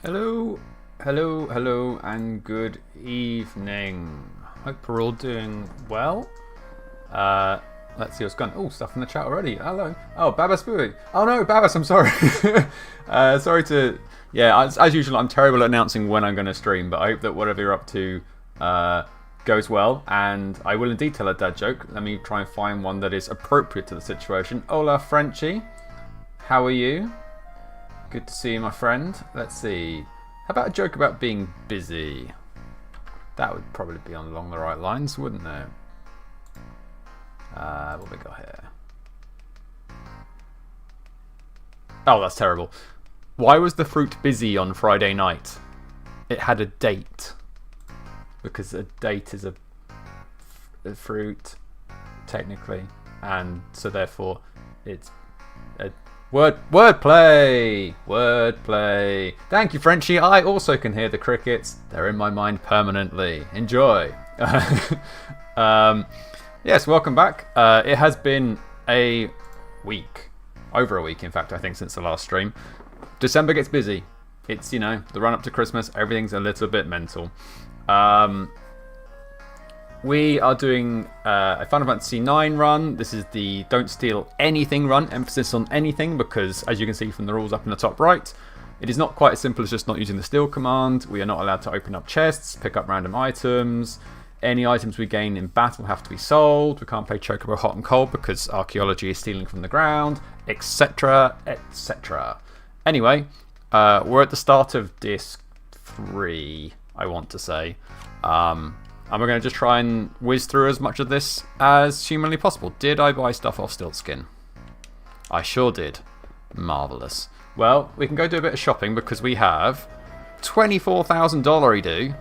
Hello, hello, and good evening. Hope we're all doing well. Let's see what's going on. Oh, stuff in the chat already. Hello. Oh, Babas Booey. Oh no, Babas, I'm sorry. Sorry to... Yeah, as usual, I'm terrible at announcing when I'm going to stream, but I hope that whatever you're up to goes well, and I will indeed tell a dad joke. Let me try and find one that is appropriate to the situation. Hola, Frenchie. How are you? Good to see you, my friend. Let's see. How about a joke about being busy? That would probably be along the right lines, wouldn't it? What we got here? Oh, that's terrible. Why was the fruit busy on Friday night? It had a date. Because a date is a fruit, technically. And so therefore, it's a... Wordplay! Wordplay. Thank you, Frenchie. I also can hear the crickets. They're in my mind permanently. Enjoy. Yes, welcome back. It has been a week. Over a week, in fact, I think, since the last stream. December gets busy. It's, you know, the run up to Christmas. Everything's a little bit mental. We are doing a Final Fantasy IX run. This is the Don't Steal Anything run. Emphasis on anything because, as you can see from the rules up in the top right, it is not quite as simple as just not using the steal command. We are not allowed to open up chests, pick up random items. Any items we gain in battle have to be sold. We can't play Chocobo Hot and Cold because archaeology is stealing from the ground, etc, etc. Anyway, we're at the start of disc 3, I want to say. And we're going to just try and whiz through as much of this as humanly possible. Did I buy stuff off Stiltskin? I sure did. Marvellous. Well, we can go do a bit of shopping because we have $24,000 do,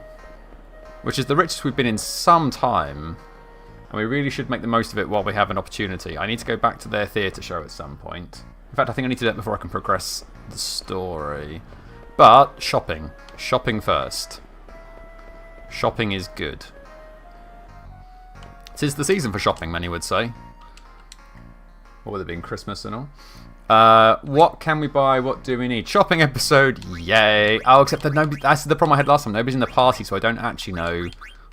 which is the richest we've been in some time. And we really should make the most of it while we have an opportunity. I need to go back to their theatre show at some point. In fact, I think I need to do that before I can progress the story. But shopping. Shopping first. Shopping is good. 'Tis the season for shopping, many would say. Or with it being Christmas and all. What can we buy? What do we need? Shopping episode, yay! Oh, except that nobody. That's the problem I had last time. Nobody's in the party, so I don't actually know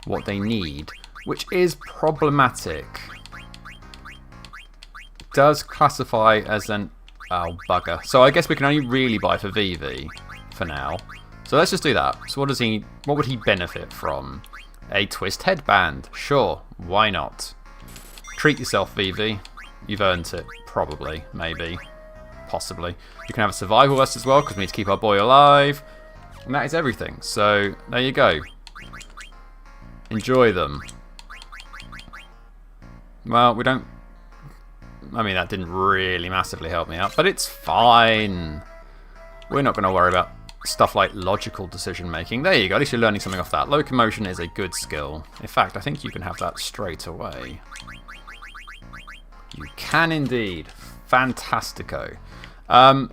what they need, which is problematic. Does classify as an bugger. So I guess we can only really buy for Vivi for now. So let's just do that. So what would he benefit from? A twist headband. Sure, why not? Treat yourself, Vivi. You've earned it. Probably, maybe, possibly. You can have a survival vest as well because we need to keep our boy alive. And that is everything. So there you go. Enjoy them. Well, we don't... I mean, that didn't really massively help me out, but it's fine. We're not going to worry about stuff like logical decision making. There you go, at least you're learning something off that. Locomotion is a good skill. In fact, I think you can have that straight away. You can indeed. Fantastico. But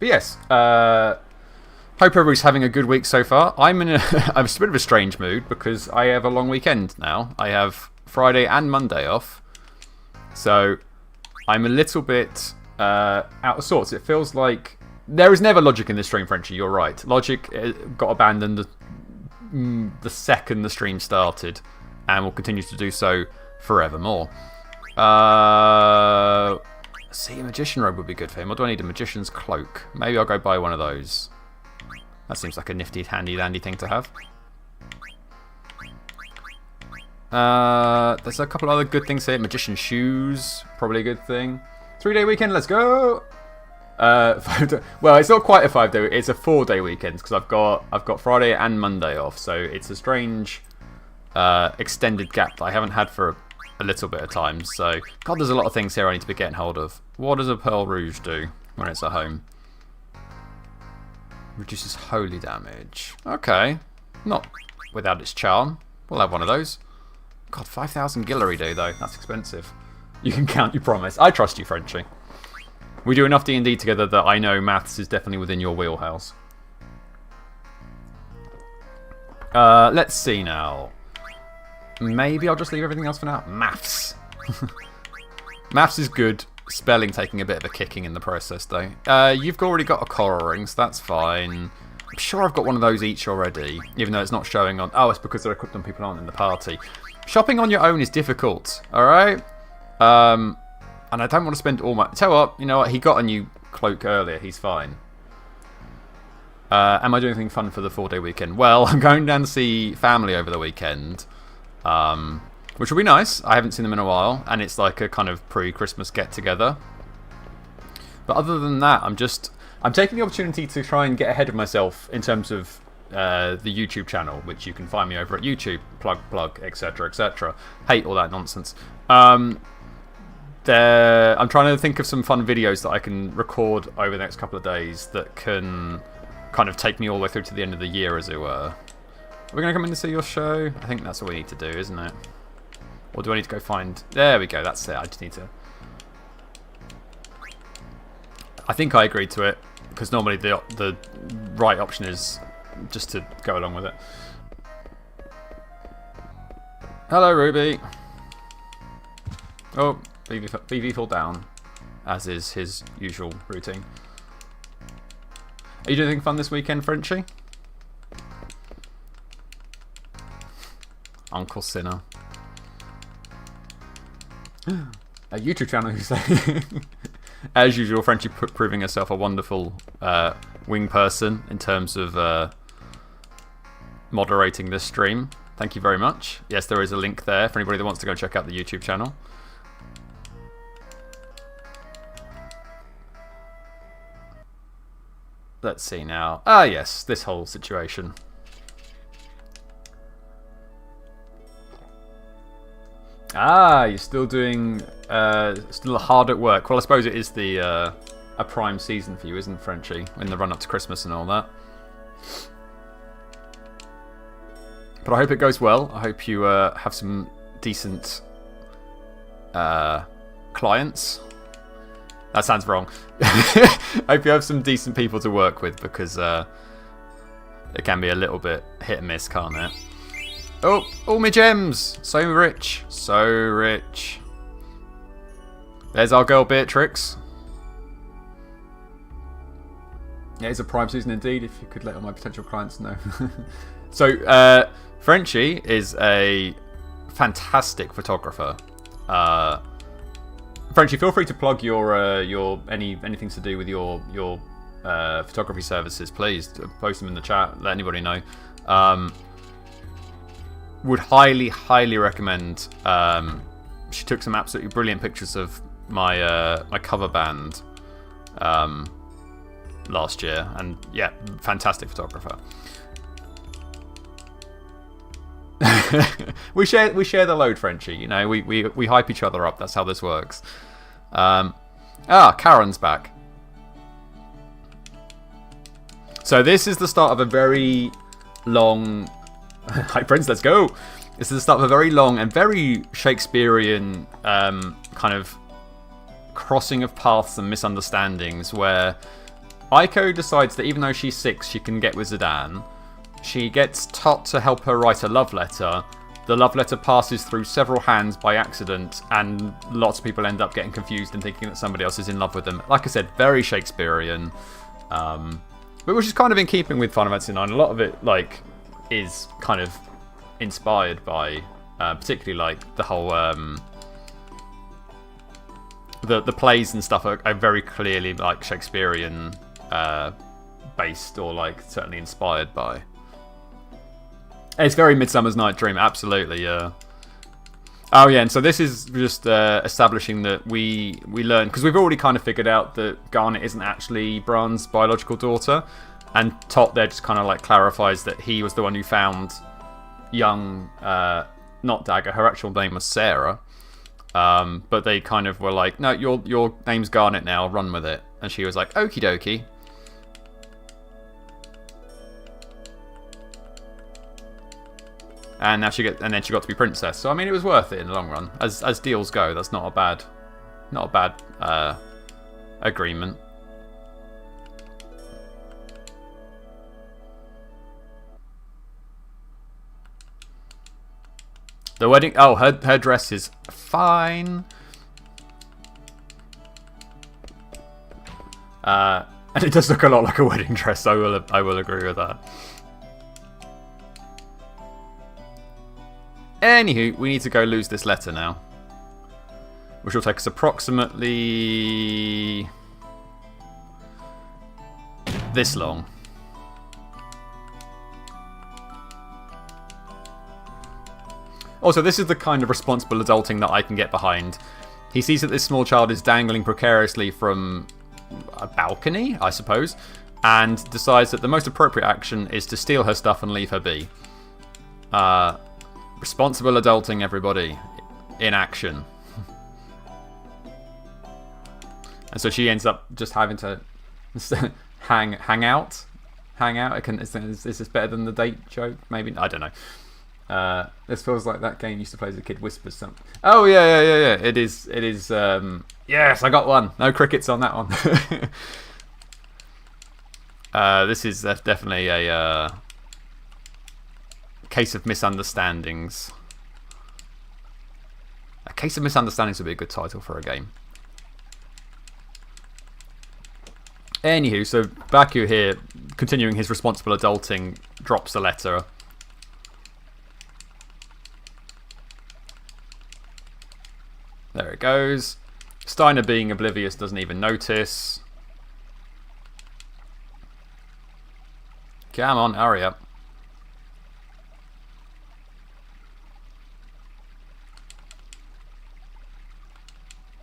yes, hope everybody's having a good week so far. I'm in I'm a bit of a strange mood because I have a long weekend now. I have Friday and Monday off. So I'm a little bit out of sorts. It feels like there is never logic in this stream, Frenchie, you're right. Logic got abandoned the second the stream started and will continue to do so forevermore. See, a magician robe would be good for him. Or do I need a magician's cloak? Maybe I'll go buy one of those. That seems like a nifty, handy-dandy thing to have. There's a couple other good things here. Magician shoes, probably a good thing. 3-day weekend, let's go! Well, it's not quite a 5-day. It's a 4-day weekend because I've got Friday and Monday off. So it's a strange extended gap that I haven't had for a little bit of time. So God, there's a lot of things here I need to be getting hold of. What does a Pearl Rouge do when it's at home? Reduces holy damage. Okay, not without its charm. We'll have one of those. God, 5,000 Guillory do though. That's expensive. You can count your promise. I trust you, Frenchie. We do enough D&D together that I know maths is definitely within your wheelhouse. Let's see now. Maybe I'll just leave everything else for now. Maths. Maths is good. Spelling taking a bit of a kicking in the process, though. You've already got a coral ring, so that's fine. I'm sure I've got one of those each already, even though it's not showing on... Oh, it's because they're equipped on people aren't in the party. Shopping on your own is difficult, alright? And I don't want to spend all my... Tell you what, you know what? He got a new cloak earlier. He's fine. Am I doing anything fun for the 4-day weekend? Well, I'm going down to see family over the weekend, which will be nice. I haven't seen them in a while, and it's like a kind of pre-Christmas get-together. But other than that, I'm taking the opportunity to try and get ahead of myself in terms of the YouTube channel, which you can find me over at YouTube, plug, etc., etc. Hate all that nonsense. I'm trying to think of some fun videos that I can record over the next couple of days that can kind of take me all the way through to the end of the year, as it were. Are we going to come in to see your show? I think that's what we need to do, isn't it? Or do I need to go find... There we go, that's it. I just need to... I think I agreed to it, because normally the right option is just to go along with it. Hello, Ruby. Oh, BV fall down, as is his usual routine. Are you doing anything fun this weekend, Frenchie? Uncle Sinner. A YouTube channel, you say? As usual, Frenchie proving herself a wonderful wing person in terms of moderating this stream. Thank you very much. Yes, there is a link there for anybody that wants to go check out the YouTube channel. Let's see now. Ah, yes, this whole situation. Ah, you're still doing, still hard at work. Well, I suppose it is the a prime season for you, isn't it, Frenchie? In the run up to Christmas and all that. But I hope it goes well. I hope you have some decent clients. That sounds wrong. I hope you have some decent people to work with, because it can be a little bit hit and miss, can't it? Oh, all my gems! So rich. So rich. There's our girl Beatrix. Yeah, it's a prime season indeed, if you could let all my potential clients know. So, Frenchie is a fantastic photographer. Frenchie, feel free to plug your anything to do with your photography services, please. Post them in the chat. Let anybody know. Would highly recommend. She took some absolutely brilliant pictures of my my cover band last year, and yeah, fantastic photographer. we share the load, Frenchie. You know, we hype each other up. That's how this works. Karen's back. So this is the start of a very long. Hi friends, let's go. This is the start of a very long and very Shakespearean kind of crossing of paths and misunderstandings, where Aiko decides that even though she's 6, she can get with Zidane. She gets Tot to help her write a love letter. The love letter passes through several hands by accident, and lots of people end up getting confused and thinking that somebody else is in love with them. Like I said, very Shakespearean, but which is kind of in keeping with Final Fantasy IX. A lot of it, like, is kind of inspired by, particularly like the whole the plays and stuff are very clearly like Shakespearean based, or like certainly inspired by. It's very Midsummer's Night Dream, absolutely, yeah. Oh yeah, and so this is just establishing that we learn, because we've already kind of figured out that Garnet isn't actually Bran's biological daughter, and Tot there just kind of like clarifies that he was the one who found young, not Dagger, her actual name was Sarah, but they kind of were like, no, your name's Garnet now, run with it, and she was like, okie dokie. And now then she got to be princess. So I mean, it was worth it in the long run. As deals go, that's not a bad agreement. The wedding. Oh, her dress is fine. And it does look a lot like a wedding dress, I will agree with that. Anywho, we need to go lose this letter now. Which will take us approximately this long. Also, this is the kind of responsible adulting that I can get behind. He sees that this small child is dangling precariously from a balcony, I suppose, and decides that the most appropriate action is to steal her stuff and leave her be. Responsible adulting, everybody. In action. And so she ends up just having to hang out. Is this better than the date joke? Maybe. I don't know. This feels like that game used to play as a kid. Whispers something. Oh yeah. It is. Yes, I got one. No crickets on that one. This is definitely a case of misunderstandings. A case of misunderstandings would be a good title for a game. Anywho, so Baku here, continuing his responsible adulting, drops a letter. There it goes. Steiner, being oblivious, doesn't even notice. Come on, hurry up.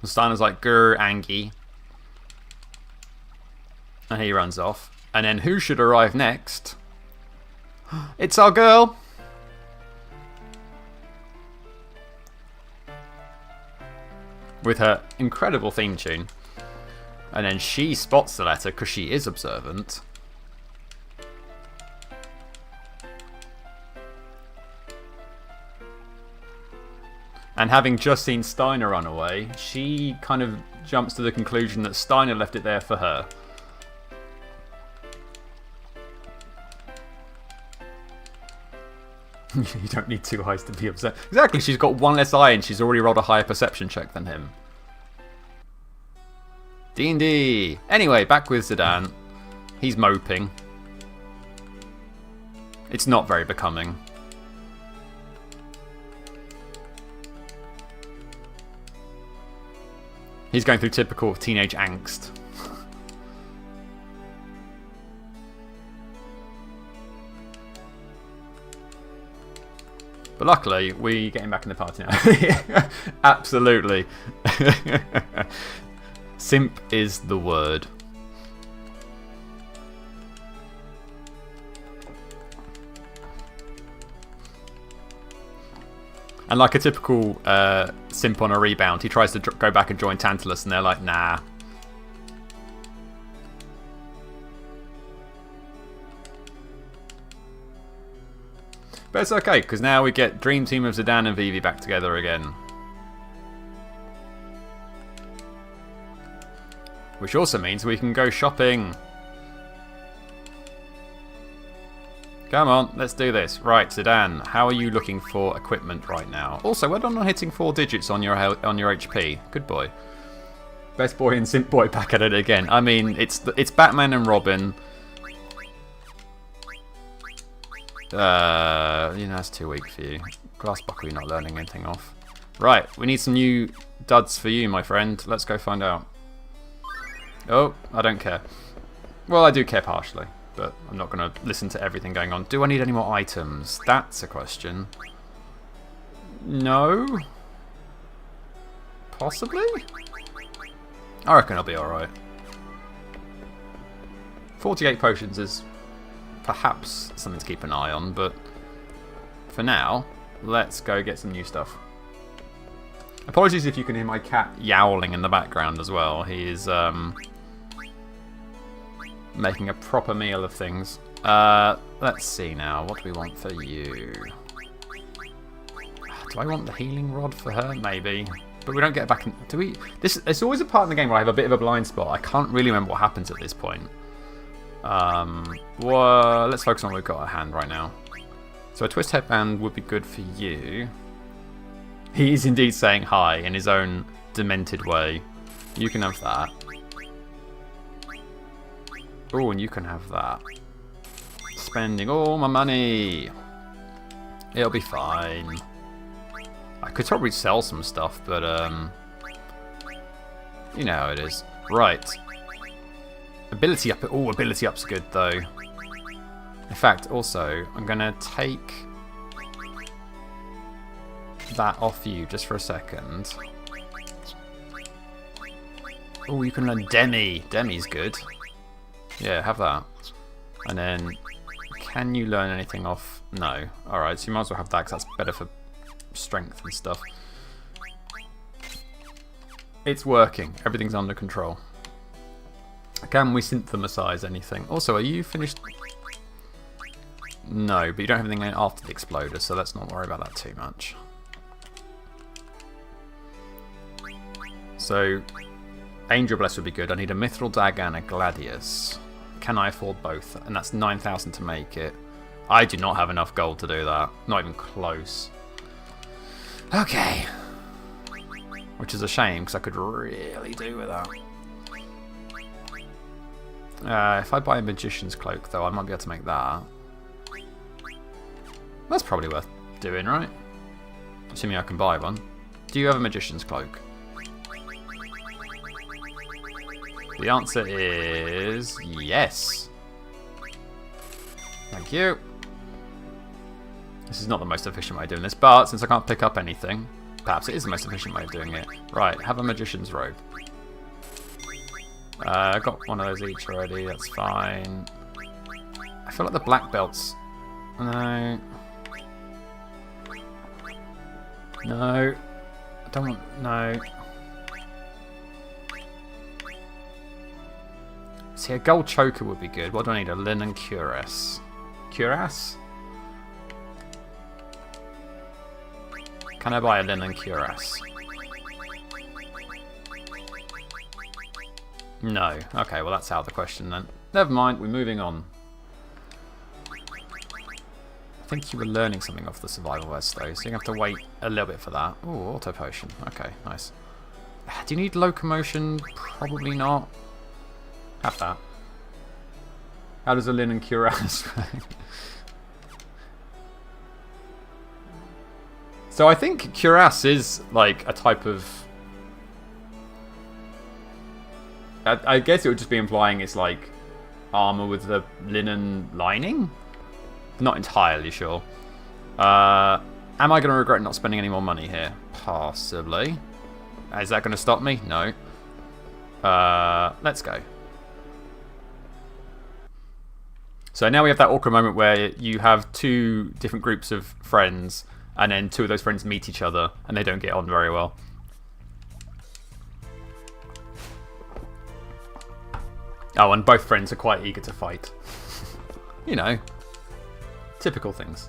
And Steiner's like, grr, Angie. And he runs off. And then who should arrive next? It's our girl! With her incredible theme tune. And then she spots the letter because she is observant. And having just seen Steiner run away, she kind of jumps to the conclusion that Steiner left it there for her. You don't need two eyes to be observed. Exactly, she's got one less eye and she's already rolled a higher perception check than him. D&D. Anyway, back with Zidane. He's moping. It's not very becoming. He's going through typical teenage angst. But luckily, we get him back in the party now. Absolutely. Simp is the word. And like a typical simp on a rebound, he tries to go back and join Tantalus, and they're like, nah. But it's okay, because now we get Dream Team of Zidane and Vivi back together again. Which also means we can go shopping. Come on, let's do this. Right, Zidane, how are you looking for equipment right now? Also, well done on hitting 4 digits on your HP. Good boy. Best boy and simp boy back at it again. I mean, it's Batman and Robin. That's too weak for you. Glass buckle, you're not learning anything off. Right, we need some new duds for you, my friend. Let's go find out. Oh, I don't care. Well, I do care partially, but I'm not going to listen to everything going on. Do I need any more items? That's a question. No? Possibly? I reckon I'll be alright. 48 potions is perhaps something to keep an eye on, but for now, let's go get some new stuff. Apologies if you can hear my cat yowling in the background as well. He is making a proper meal of things. Let's see now. What do we want for you? Do I want the healing rod for her? Maybe. But we don't get back in... Do we... It's always a part in the game where I have a bit of a blind spot. I can't really remember what happens at this point. Well, let's focus on what we've got at hand right now. So a twist headband would be good for you. He is indeed saying hi in his own demented way. You can have that. Oh, and you can have that. Spending all my money. It'll be fine. I could probably sell some stuff, but you know how it is. Right. Ability up. Oh, ability up's good though. In fact, also, I'm gonna take that off you just for a second. Oh, you can learn Demi. Demi's good. Yeah, have that. And then, can you learn anything off? No. Alright, so you might as well have that because that's better for strength and stuff. It's working. Everything's under control. Can we synthesize anything? Also, are you finished? No, but you don't have anything after the exploder, so let's not worry about that too much. So, Angel Bless would be good. I need a Mithril Dagger and a Gladius. Can I afford both? And that's 9,000 to make it. I do not have enough gold to do that. Not even close. Okay. Which is a shame, because I could really do with that. If I buy a Magician's Cloak, though, I might be able to make that. That's probably worth doing, right? Assuming I can buy one. Do you have a Magician's Cloak? The answer is yes. Thank you. This is not the most efficient way of doing this, but since I can't pick up anything, perhaps it is the most efficient way of doing it. Right, have a Magician's Robe. I got one of those each already, that's fine. I feel like the black belts... No. No. I don't want... No. See, a gold choker would be good. What do I need? A linen cuirass. Cuirass? Can I buy a linen cuirass? No. Okay, well that's out of the question then. Never mind, we're moving on. I think you were learning something off the survival vest though, so you're going to have to wait a little bit for that. Oh, auto potion. Okay, nice. Do you need locomotion? Probably not. Have that. How does a linen cuirass work? So I think cuirass is like a type of... I guess it would just be implying it's like armor with the linen lining? Not entirely sure. Am I going to regret not spending any more money here? Possibly. Is that going to stop me? No. Let's go. So now we have that awkward moment where you have two different groups of friends, and then two of those friends meet each other, and they don't get on very well. Oh, and both friends are quite eager to fight. You know, typical things.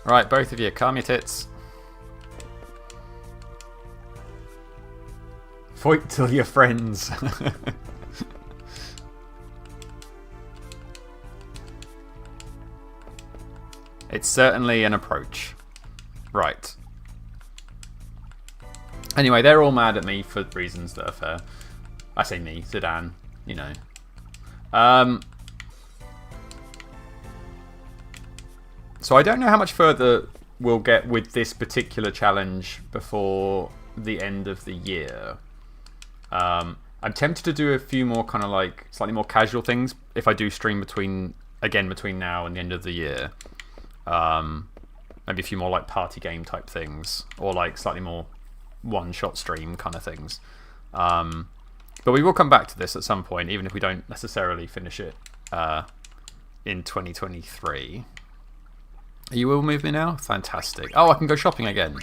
Right, both of you, calm your tits. Fight till you're friends. It's certainly an approach. Right. Anyway, they're all mad at me for reasons that are fair. I say me, Zidane, you know. So I don't know how much further we'll get with this particular challenge before the end of the year. I'm tempted to do a few more kind of like slightly more casual things if I do stream between now and the end of the year. Maybe a few more like party game type things, or like slightly more one-shot stream kind of things. But we will come back to this at some point, even if we don't necessarily finish it in 2023. You will move me now? Fantastic. Oh, I can go shopping again.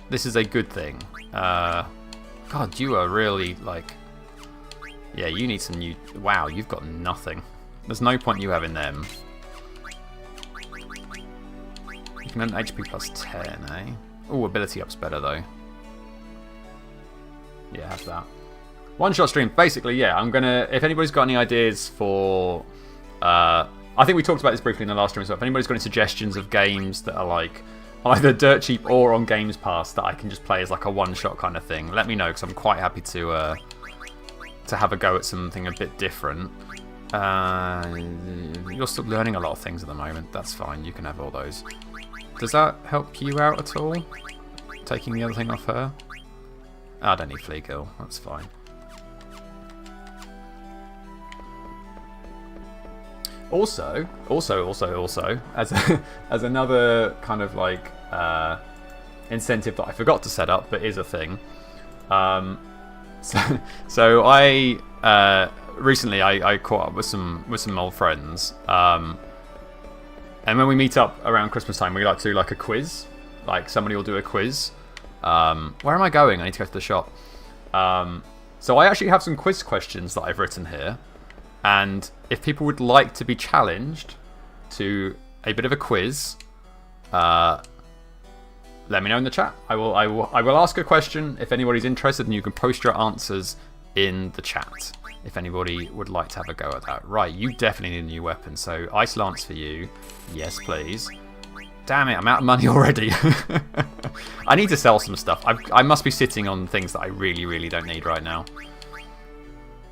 This is a good thing. God, you are really, like... Yeah, you need some new... Wow, you've got nothing. There's no point you having them. You can earn HP plus 10, eh? Oh, ability up's better, though. Yeah, have that. One-shot stream. Basically, yeah, I'm gonna... If anybody's got any ideas for... I think we talked about this briefly in the last stream as well. If anybody's got any suggestions of games that are, like, either dirt cheap or on Games Pass that I can just play as like a one-shot kind of thing, let me know, because I'm quite happy to have a go at something a bit different. You're still learning a lot of things at the moment. That's fine. You can have all those. Does that help you out at all? Taking the other thing off her? I don't need Flea Kill. That's fine. Also, as another kind of like incentive that I forgot to set up, but is a thing. So I recently I caught up with some old friends, and when we meet up around Christmas time, we like to do like a quiz. Like somebody will do a quiz. Where am I going? I need to go to the shop. So I actually have some quiz questions that I've written here. And if people would like to be challenged to a bit of a quiz, let me know in the chat. I will ask a question if anybody's interested, and you can post your answers in the chat if anybody would like to have a go at that. Right, you definitely need a new weapon. So Ice Lance for you. Yes, please. Damn it, I'm out of money already. I need to sell some stuff. I must be sitting on things that I really, really don't need right now.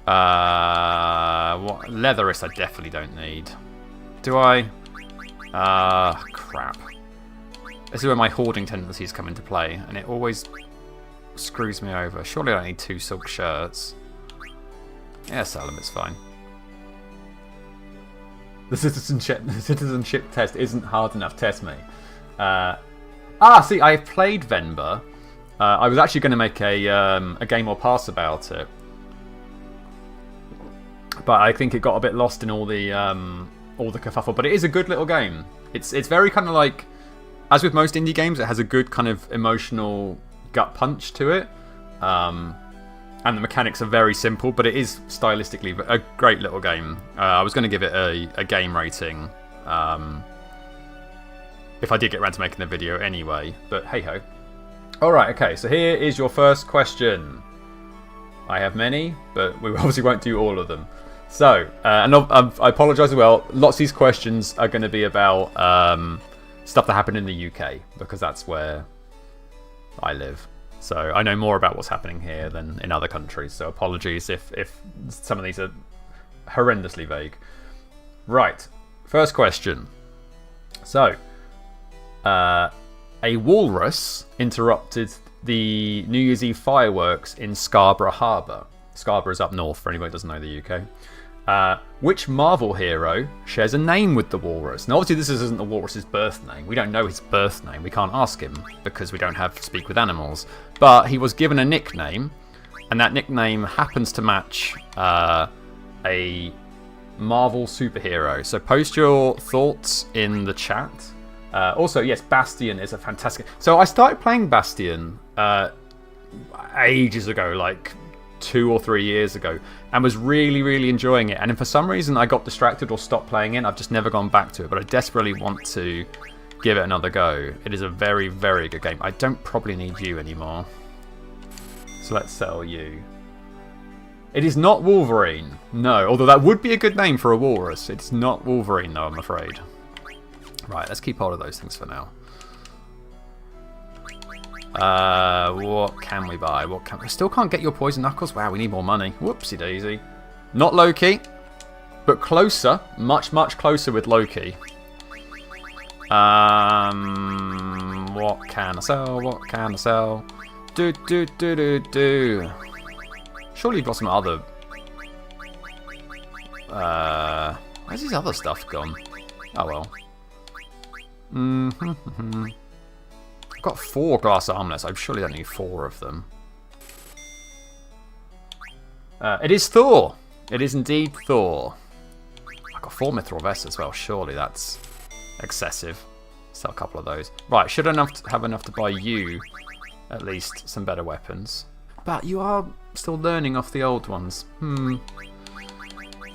What Leatherist I definitely don't need. Do I? Crap. This is where my hoarding tendencies come into play, and it always screws me over. Surely I don't need 2 silk shirts. Yeah, sell them, it's fine. The citizenship test isn't hard enough, test me. See, I've played Venba. I was actually going to make a Game or Pass about it, but I think it got a bit lost in all the kerfuffle. But it is a good little game. It's very kind of like, as with most indie games, it has a good kind of emotional gut punch to it. And the mechanics are very simple, but it is stylistically a great little game. I was going to give it a game rating if I did get around to making the video anyway, but hey ho. Alright, okay, so here is your first question. I have many, but we obviously won't do all of them. So, and I apologise as well, lots of these questions are going to be about stuff that happened in the UK, because that's where I live. So I know more about what's happening here than in other countries, so apologies if some of these are horrendously vague. Right, first question. So, a walrus interrupted the New Year's Eve fireworks in Scarborough Harbour. Scarborough is up north, for anybody who doesn't know the UK. Which Marvel hero shares a name with the walrus? Now, obviously, this isn't the walrus's birth name. We don't know his birth name. We can't ask him because we don't have Speak with Animals. But he was given a nickname, and that nickname happens to match a Marvel superhero. So post your thoughts in the chat. Also, yes, Bastion is a fantastic... So I started playing Bastion ages ago, like 2 or 3 years ago, and was really, really enjoying it. And if for some reason I got distracted or stopped playing it, I've just never gone back to it. But I desperately want to give it another go. It is a very, very good game. I don't probably need you anymore. So let's sell you. It is not Wolverine. No, although that would be a good name for a walrus. It's not Wolverine, though, I'm afraid. Right, let's keep hold of those things for now. What can we buy? We still can't get your poison knuckles? Wow, we need more money. Whoopsie daisy. Not Loki, but closer. Much, much closer with Loki. What can I sell? What can I sell? Do. Surely you've got some other... where's his other stuff gone? Oh well. I've got 4 glass armlets. I surely don't need 4 of them. It is Thor. It is indeed Thor. I've got 4 mithril vests as well. Surely that's excessive. Sell a couple of those. Right, should I have enough to buy you at least some better weapons? But you are still learning off the old ones. Can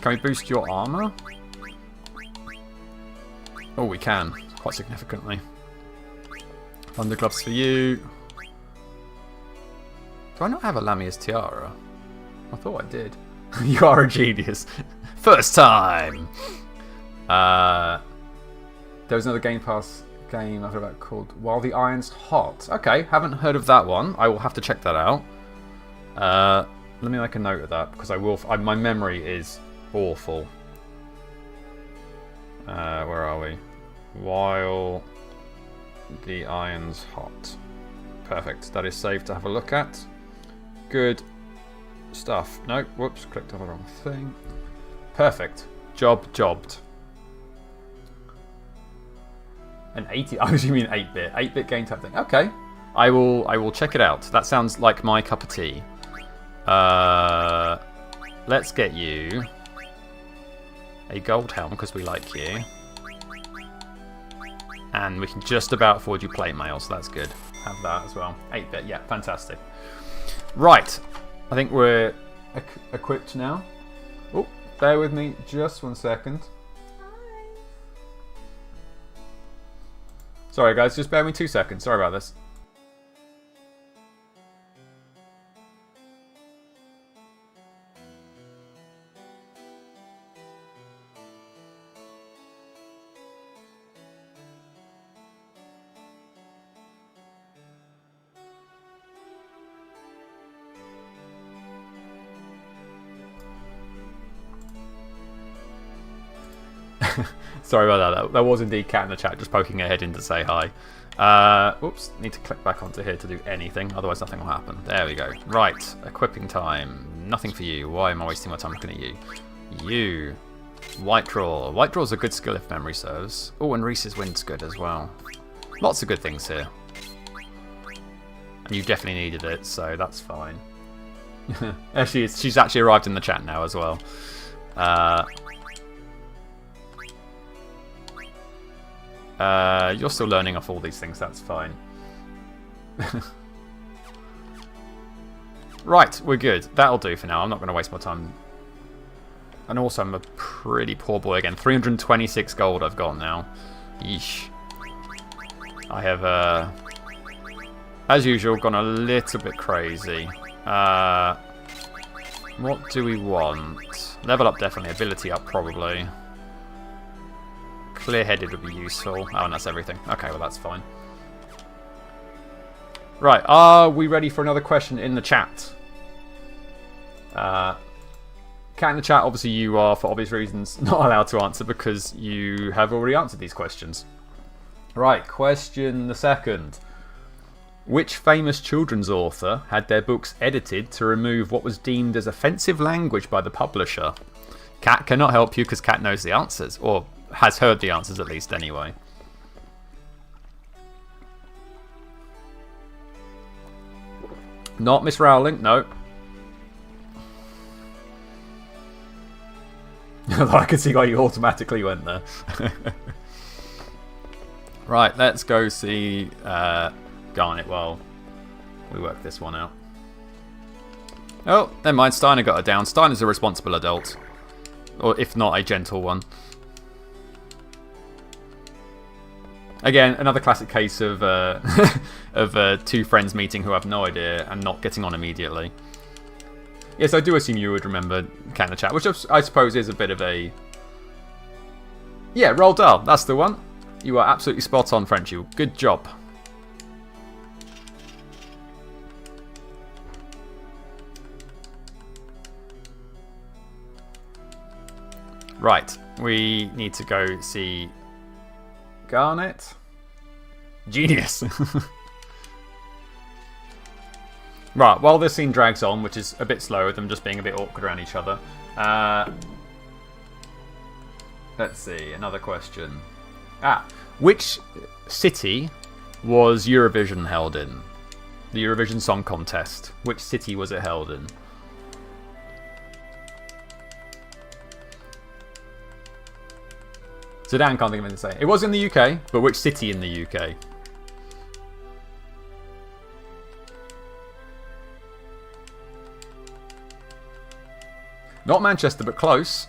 we boost your armor? Oh, we can. Quite significantly. Thunder gloves for you. Do I not have a Lamia's tiara? I thought I did. You are a genius. First time! There was another Game Pass game I've heard about called While the Iron's Hot. Okay, haven't heard of that one. I will have to check that out. Let me make a note of that because my memory is awful. Where are we? While the Iron's Hot. Perfect. That is saved to have a look at. Good stuff. No, whoops, clicked on the wrong thing. Perfect. Jobbed. An 80. I was mean 8-bit. 8-bit game type thing. Okay. I will check it out. That sounds like my cup of tea. Let's get you a gold helm because we like you. And we can just about afford you plate mail, so that's good. Have that as well. 8-bit, yeah, fantastic. Right, I think we're equipped now. Oh, bear with me just 1 second. Hi. Sorry guys, just bear with me 2 seconds. Sorry about this. Sorry about that. There was indeed Cat in the chat just poking her head in to say hi. Oops, need to click back onto here to do anything, otherwise nothing will happen. There we go. Right, equipping time. Nothing for you. Why am I wasting my time looking at you? You. White Draw. White Draw's a good skill if memory serves. Oh, and Reese's Wind's good as well. Lots of good things here. And you definitely needed it, so that's fine. She's actually arrived in the chat now as well. You're still learning off all these things, that's fine. Right, we're good. That'll do for now. I'm not going to waste my time. And also, I'm a pretty poor boy again. 326 gold I've got now. Yeesh. I have, as usual, gone a little bit crazy. What do we want? Level up definitely. Ability up probably. Clear-headed would be useful. Oh, and that's everything. Okay, well that's fine. Right, are we ready for another question in the chat? Cat in the chat, obviously you are, for obvious reasons, not allowed to answer because you have already answered these questions. Right, question the second. Which famous children's author had their books edited to remove what was deemed as offensive language by the publisher? Cat cannot help you because Cat knows the answers, or has heard the answers at least anyway. Not Miss Rowling, no. I can see why you automatically went there. Right, let's go see Garnet while we work this one out. Oh, never mind, Steiner got her down. Steiner's a responsible adult. Or if not, a gentle one. Again, another classic case of of two friends meeting who have no idea and not getting on immediately. Yes, I do assume you would remember Cat in the Chat, which I suppose is a bit of a... Yeah, Roald Dahl, that's the one. You are absolutely spot on, Frenchie. Good job. Right, we need to go see Garnet. Genius. Right, while this scene drags on, which is a bit slow with them just being a bit awkward around each other. Let's see, another question. Which city was Eurovision held in? The Eurovision Song Contest. Which city was it held in? Zidane can't think of anything to say. It was in the UK, but which city in the UK? Not Manchester, but close.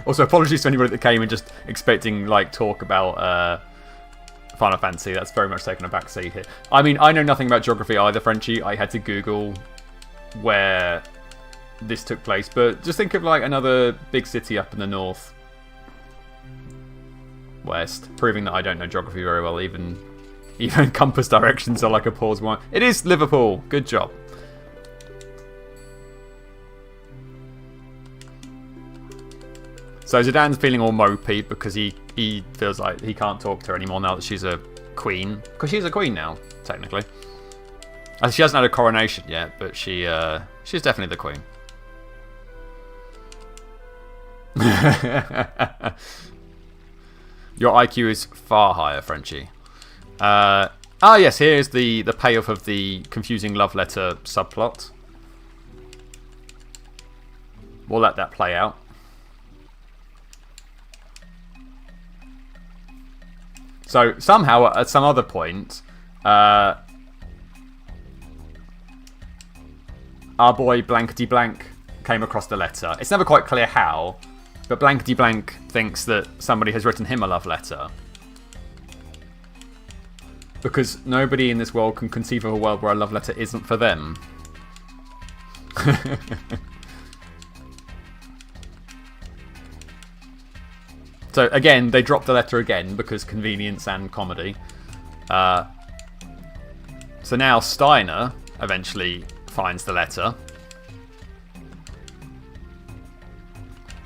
Also, apologies to anybody that came in just expecting like talk about Final Fantasy. That's very much taken a back seat here. I mean, I know nothing about geography either, Frenchie. I had to Google where this took place, but just think of like another big city up in the north west, proving that I don't know geography very well. Even compass directions are like a pause one. It is Liverpool. Good job. So Zidane's feeling all mopey because he feels like he can't talk to her anymore now that she's a queen. Because she's a queen now, technically. She hasn't had a coronation yet, but she's definitely the queen. Your IQ is far higher, Frenchie. Yes, here's the payoff of the confusing love letter subplot. We'll let that play out. So somehow, at some other point, our boy Blankety Blank came across the letter. It's never quite clear how, but Blankety Blank thinks that somebody has written him a love letter. Because nobody in this world can conceive of a world where a love letter isn't for them. So again, they dropped the letter again because convenience and comedy. So now Steiner eventually finds the letter.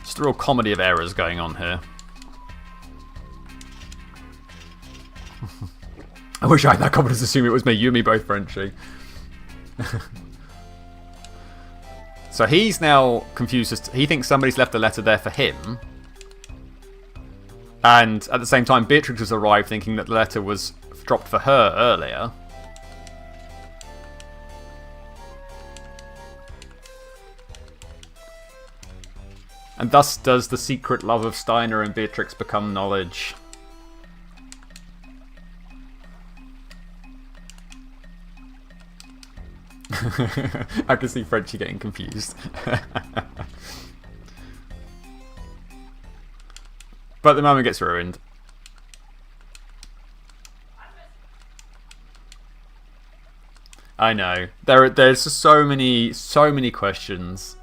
Just a real comedy of errors going on here. I wish I had that confidence to assume it was me. You and me both, Frenchie. So he's now confused. He thinks somebody's left a letter there for him. And at the same time, Beatrix has arrived thinking that the letter was dropped for her earlier. And thus does the secret love of Steiner and Beatrix become knowledge. I can see Frenchie getting confused. But the moment gets ruined. I know. There's just so many questions.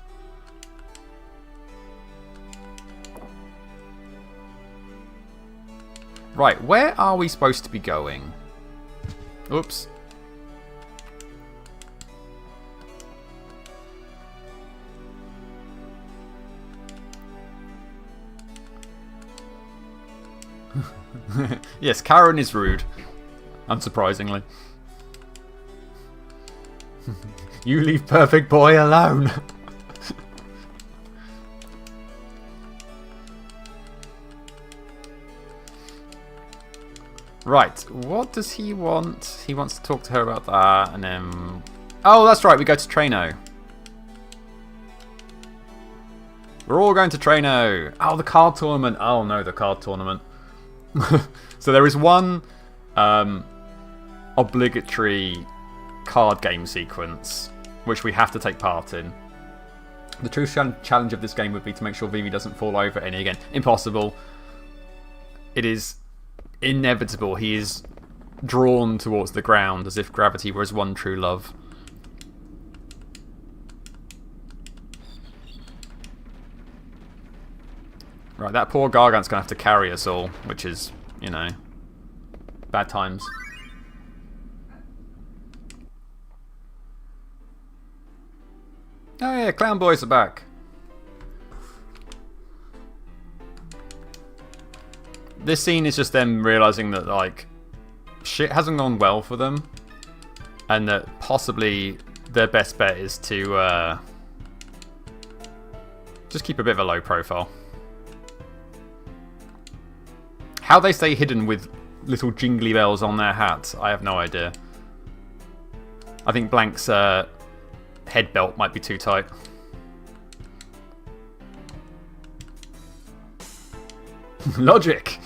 Right, where are we supposed to be going? Oops. Yes, Karen is rude. Unsurprisingly. You leave perfect boy alone. Right, what does he want? He wants to talk to her about that, and then... Oh, that's right, we go to Treno. We're all going to Treno. Oh, the card tournament. Oh no, the card tournament. So there is one obligatory card game sequence which we have to take part in. The true challenge of this game would be to make sure Vivi doesn't fall over any again. Impossible. It is inevitable. He is drawn towards the ground as if gravity were his one true love. Right, that poor Gargant's going to have to carry us all, which is, you know, bad times. Oh yeah, Clown Boys are back. This scene is just them realising that, like, shit hasn't gone well for them. And that possibly their best bet is to just keep a bit of a low profile. How they stay hidden with little jingly bells on their hats, I have no idea. I think Blank's head belt might be too tight. Logic!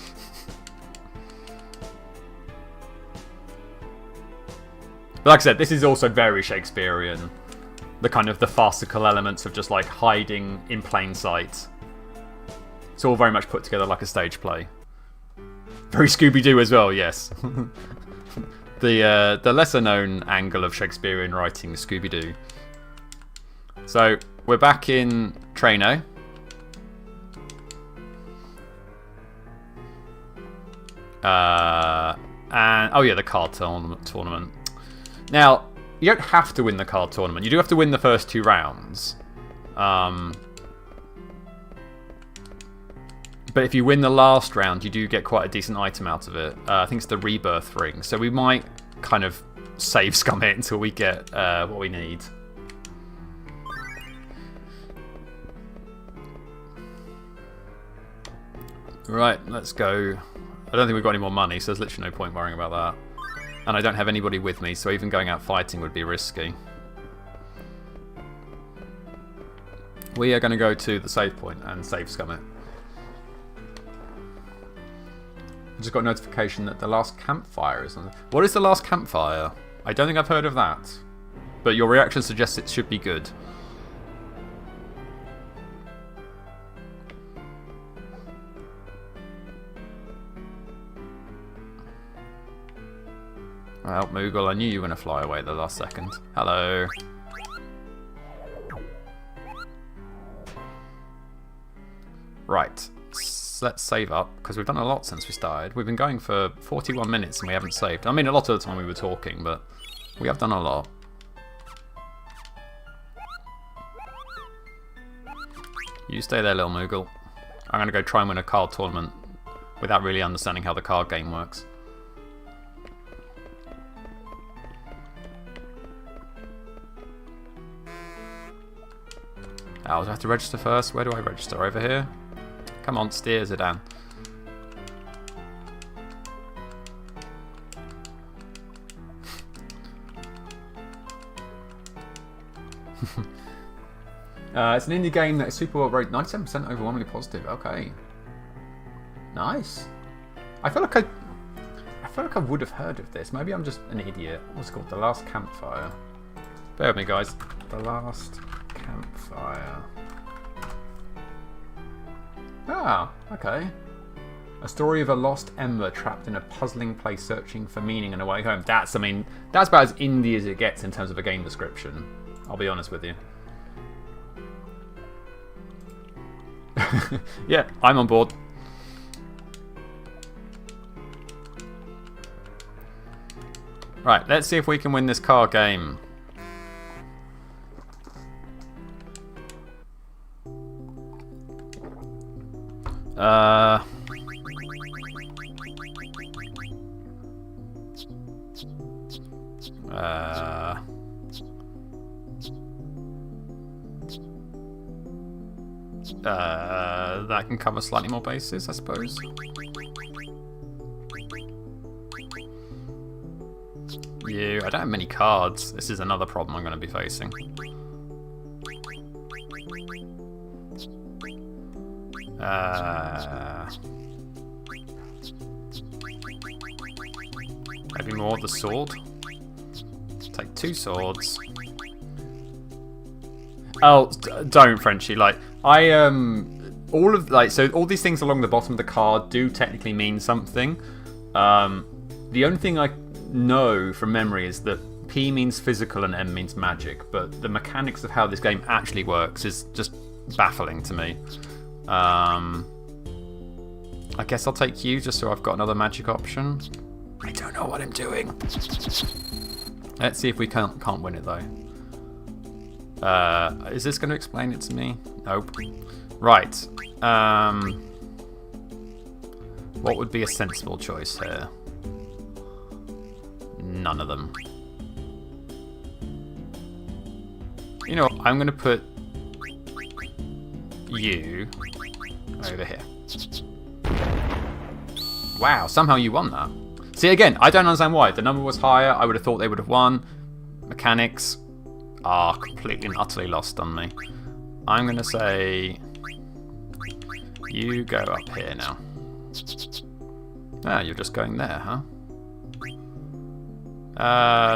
But like I said, this is also very Shakespearean. The kind of the farcical elements of just like hiding in plain sight. It's all very much put together like a stage play. Very Scooby-Doo as well, yes. The lesser known angle of Shakespearean writing is Scooby-Doo. So we're back in Traino. And oh yeah, the card tournament. Now, you don't have to win the card tournament. You do have to win the first 2 rounds. But if you win the last round, you do get quite a decent item out of it. I think it's the Rebirth Ring. So we might kind of save scum it until we get what we need. Right, let's go. I don't think we've got any more money, so there's literally no point worrying about that. And I don't have anybody with me, so even going out fighting would be risky. We are going to go to the save point and save scum it. I just got a notification that the last campfire is on. What is the last campfire? I don't think I've heard of that. But your reaction suggests it should be good. Well, Moogle, I knew you were going to fly away the last second. Hello. Right. Let's save up, because we've done a lot since we started. We've been going for 41 minutes and we haven't saved. I mean, a lot of the time we were talking, but we have done a lot. You stay there, little Moogle. I'm going to go try and win a card tournament without really understanding how the card game works. Oh, do I have to register first? Where do I register? Over here? Come on, steer, Zidane. It's an indie game that is super well rated. 97% overwhelmingly positive. Okay. Nice. I feel like I would have heard of this. Maybe I'm just an idiot. What's it called? The Last Campfire. Bear with me, guys. The Last Campfire. Ah, okay. A story of a lost ember trapped in a puzzling place searching for meaning and a way home. That's about as indie as it gets in terms of a game description. I'll be honest with you. Yeah, I'm on board. Right, let's see if we can win this car game. That can cover slightly more bases, I suppose. I don't have many cards. This is another problem I'm going to be facing. Maybe more of the sword. Take 2 swords. Oh, don't, Frenchie. Like, so all these things along the bottom of the card do technically mean something. The only thing I know from memory is that P means physical and M means magic, but the mechanics of how this game actually works is just baffling to me. I guess I'll take you just so I've got another magic option. I don't know what I'm doing. Let's see if we can't win it though. Is this going to explain it to me? Nope. Right. What would be a sensible choice here? None of them. You know what? I'm going to put you over here. Wow, somehow you won that. See, again, I don't understand why. The number was higher. I would have thought they would have won. Mechanics are completely and utterly lost on me. I'm going to say you go up here now. Ah, you're just going there, huh?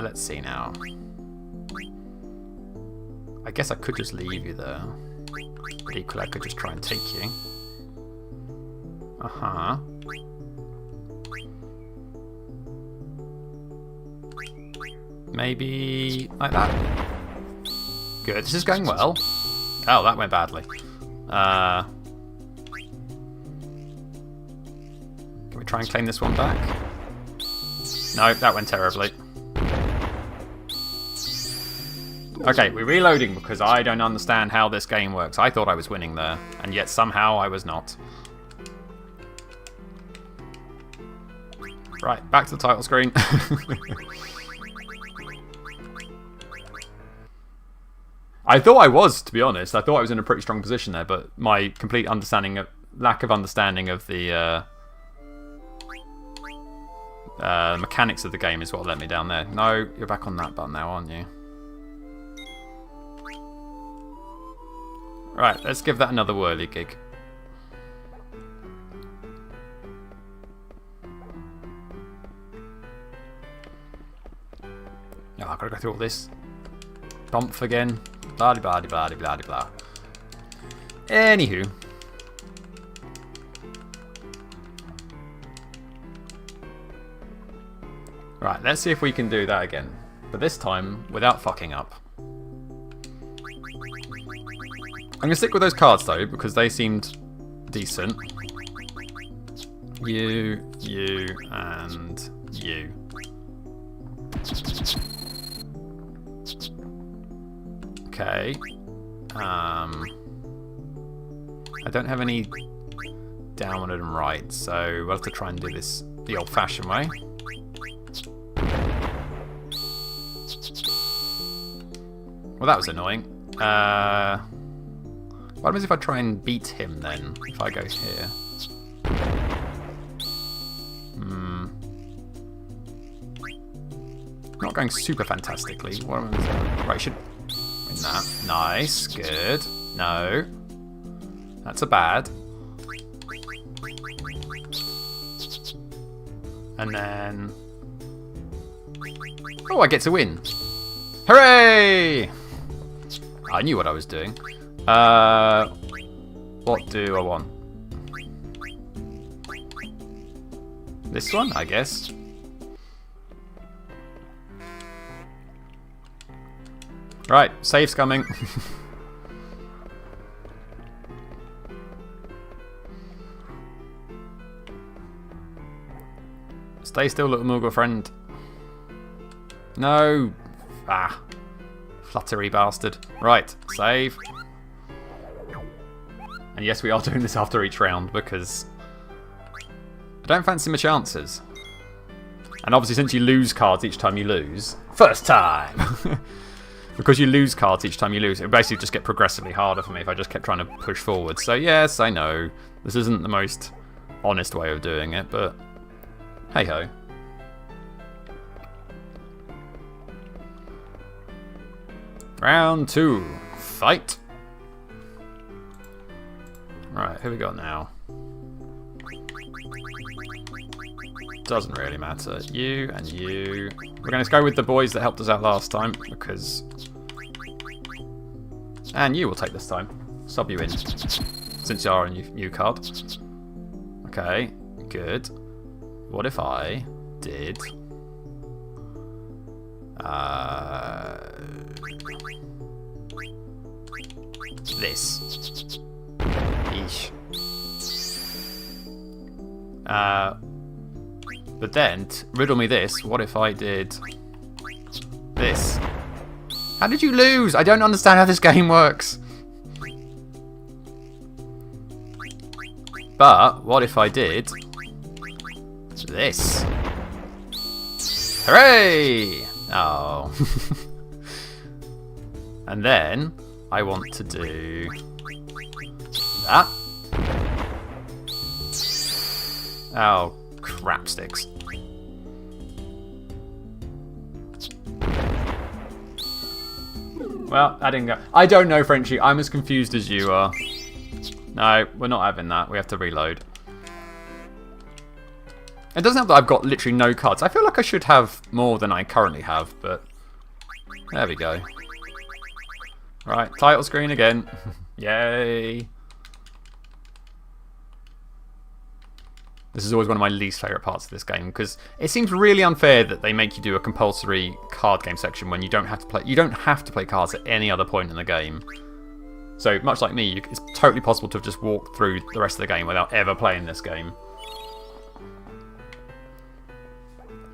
Let's see now. I guess I could just leave you there. But equally, I could just try and take you. Uh-huh. Maybe like that. Good, this is going well. Oh, that went badly. Can we try and claim this one back? No, that went terribly. Okay, we're reloading because I don't understand how this game works. I thought I was winning there, and yet somehow I was not. Right, back to the title screen. I thought I was, to be honest. I thought I was in a pretty strong position there, but my complete lack of understanding of the mechanics of the game is what let me down there. No, you're back on that button now, aren't you? Right, let's give that another whirly gig. Oh, I've got to go through all this. Bump again. Blah blah blah blah blah blah. Anywho. Right, let's see if we can do that again. But this time, without fucking up. I'm going to stick with those cards though, because they seemed decent. You, and you. Okay. I don't have any downward and right, so we'll have to try and do this the old-fashioned way. Well, that was annoying. What happens if I try and beat him then? If I go here. Not going super fantastically. What am I... Right, should win that. Nice, good. No. That's a bad. And then... Oh, I get to win. Hooray! I knew what I was doing. What do I want? This one, I guess. Right, save's coming. Stay still, little Moogle friend. No. Ah. Fluttery bastard. Right, save. And yes, we are doing this after each round because I don't fancy my chances. And obviously, since you lose cards each time you lose, first time! Because you lose cards each time you lose, it would basically just get progressively harder for me if I just kept trying to push forward. So yes, I know, this isn't the most honest way of doing it, but hey-ho. Round 2, fight. Right, who we got now? Doesn't really matter. You and you. We're going to go with the boys that helped us out last time because... And you will take this time. Sub you in. Since you are a new card. Okay, good. What if I did... this. Eesh. But then, riddle me this, what if I did this? How did you lose? I don't understand how this game works. But, what if I did this? Hooray! Oh. And then, I want to do that. Oh, crap sticks. Well, that didn't go. I don't know, Frenchie. I'm as confused as you are. No, we're not having that. We have to reload. It doesn't help that I've got literally no cards. I feel like I should have more than I currently have, but there we go. Right, title screen again. Yay. This is always one of my least favourite parts of this game because it seems really unfair that they make you do a compulsory card game section when you don't have to play. You don't have to play cards at any other point in the game. So much like me, it's totally possible to have just walked through the rest of the game without ever playing this game.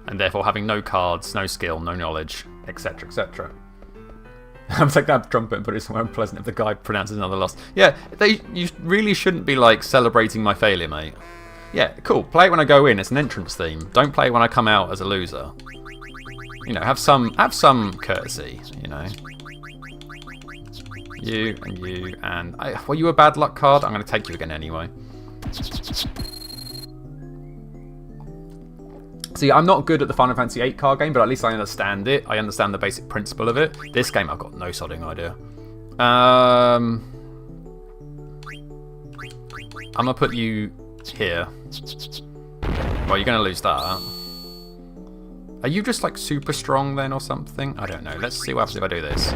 And therefore having no cards, no skill, no knowledge, etc, etc. I'm taking that trumpet and put it somewhere unpleasant if the guy pronounces another loss. Yeah, you really shouldn't be like celebrating my failure, mate. Yeah, cool. Play it when I go in. It's an entrance theme. Don't play it when I come out as a loser. You know, have some courtesy. You know. You and were you a bad luck card? I'm going to take you again anyway. See, I'm not good at the Final Fantasy VIII card game, but at least I understand it. I understand the basic principle of it. This game, I've got no sodding idea. I'm going to put you here. Well, you're going to lose that. Are you just like super strong then or something? I don't know. Let's see what happens if I do this.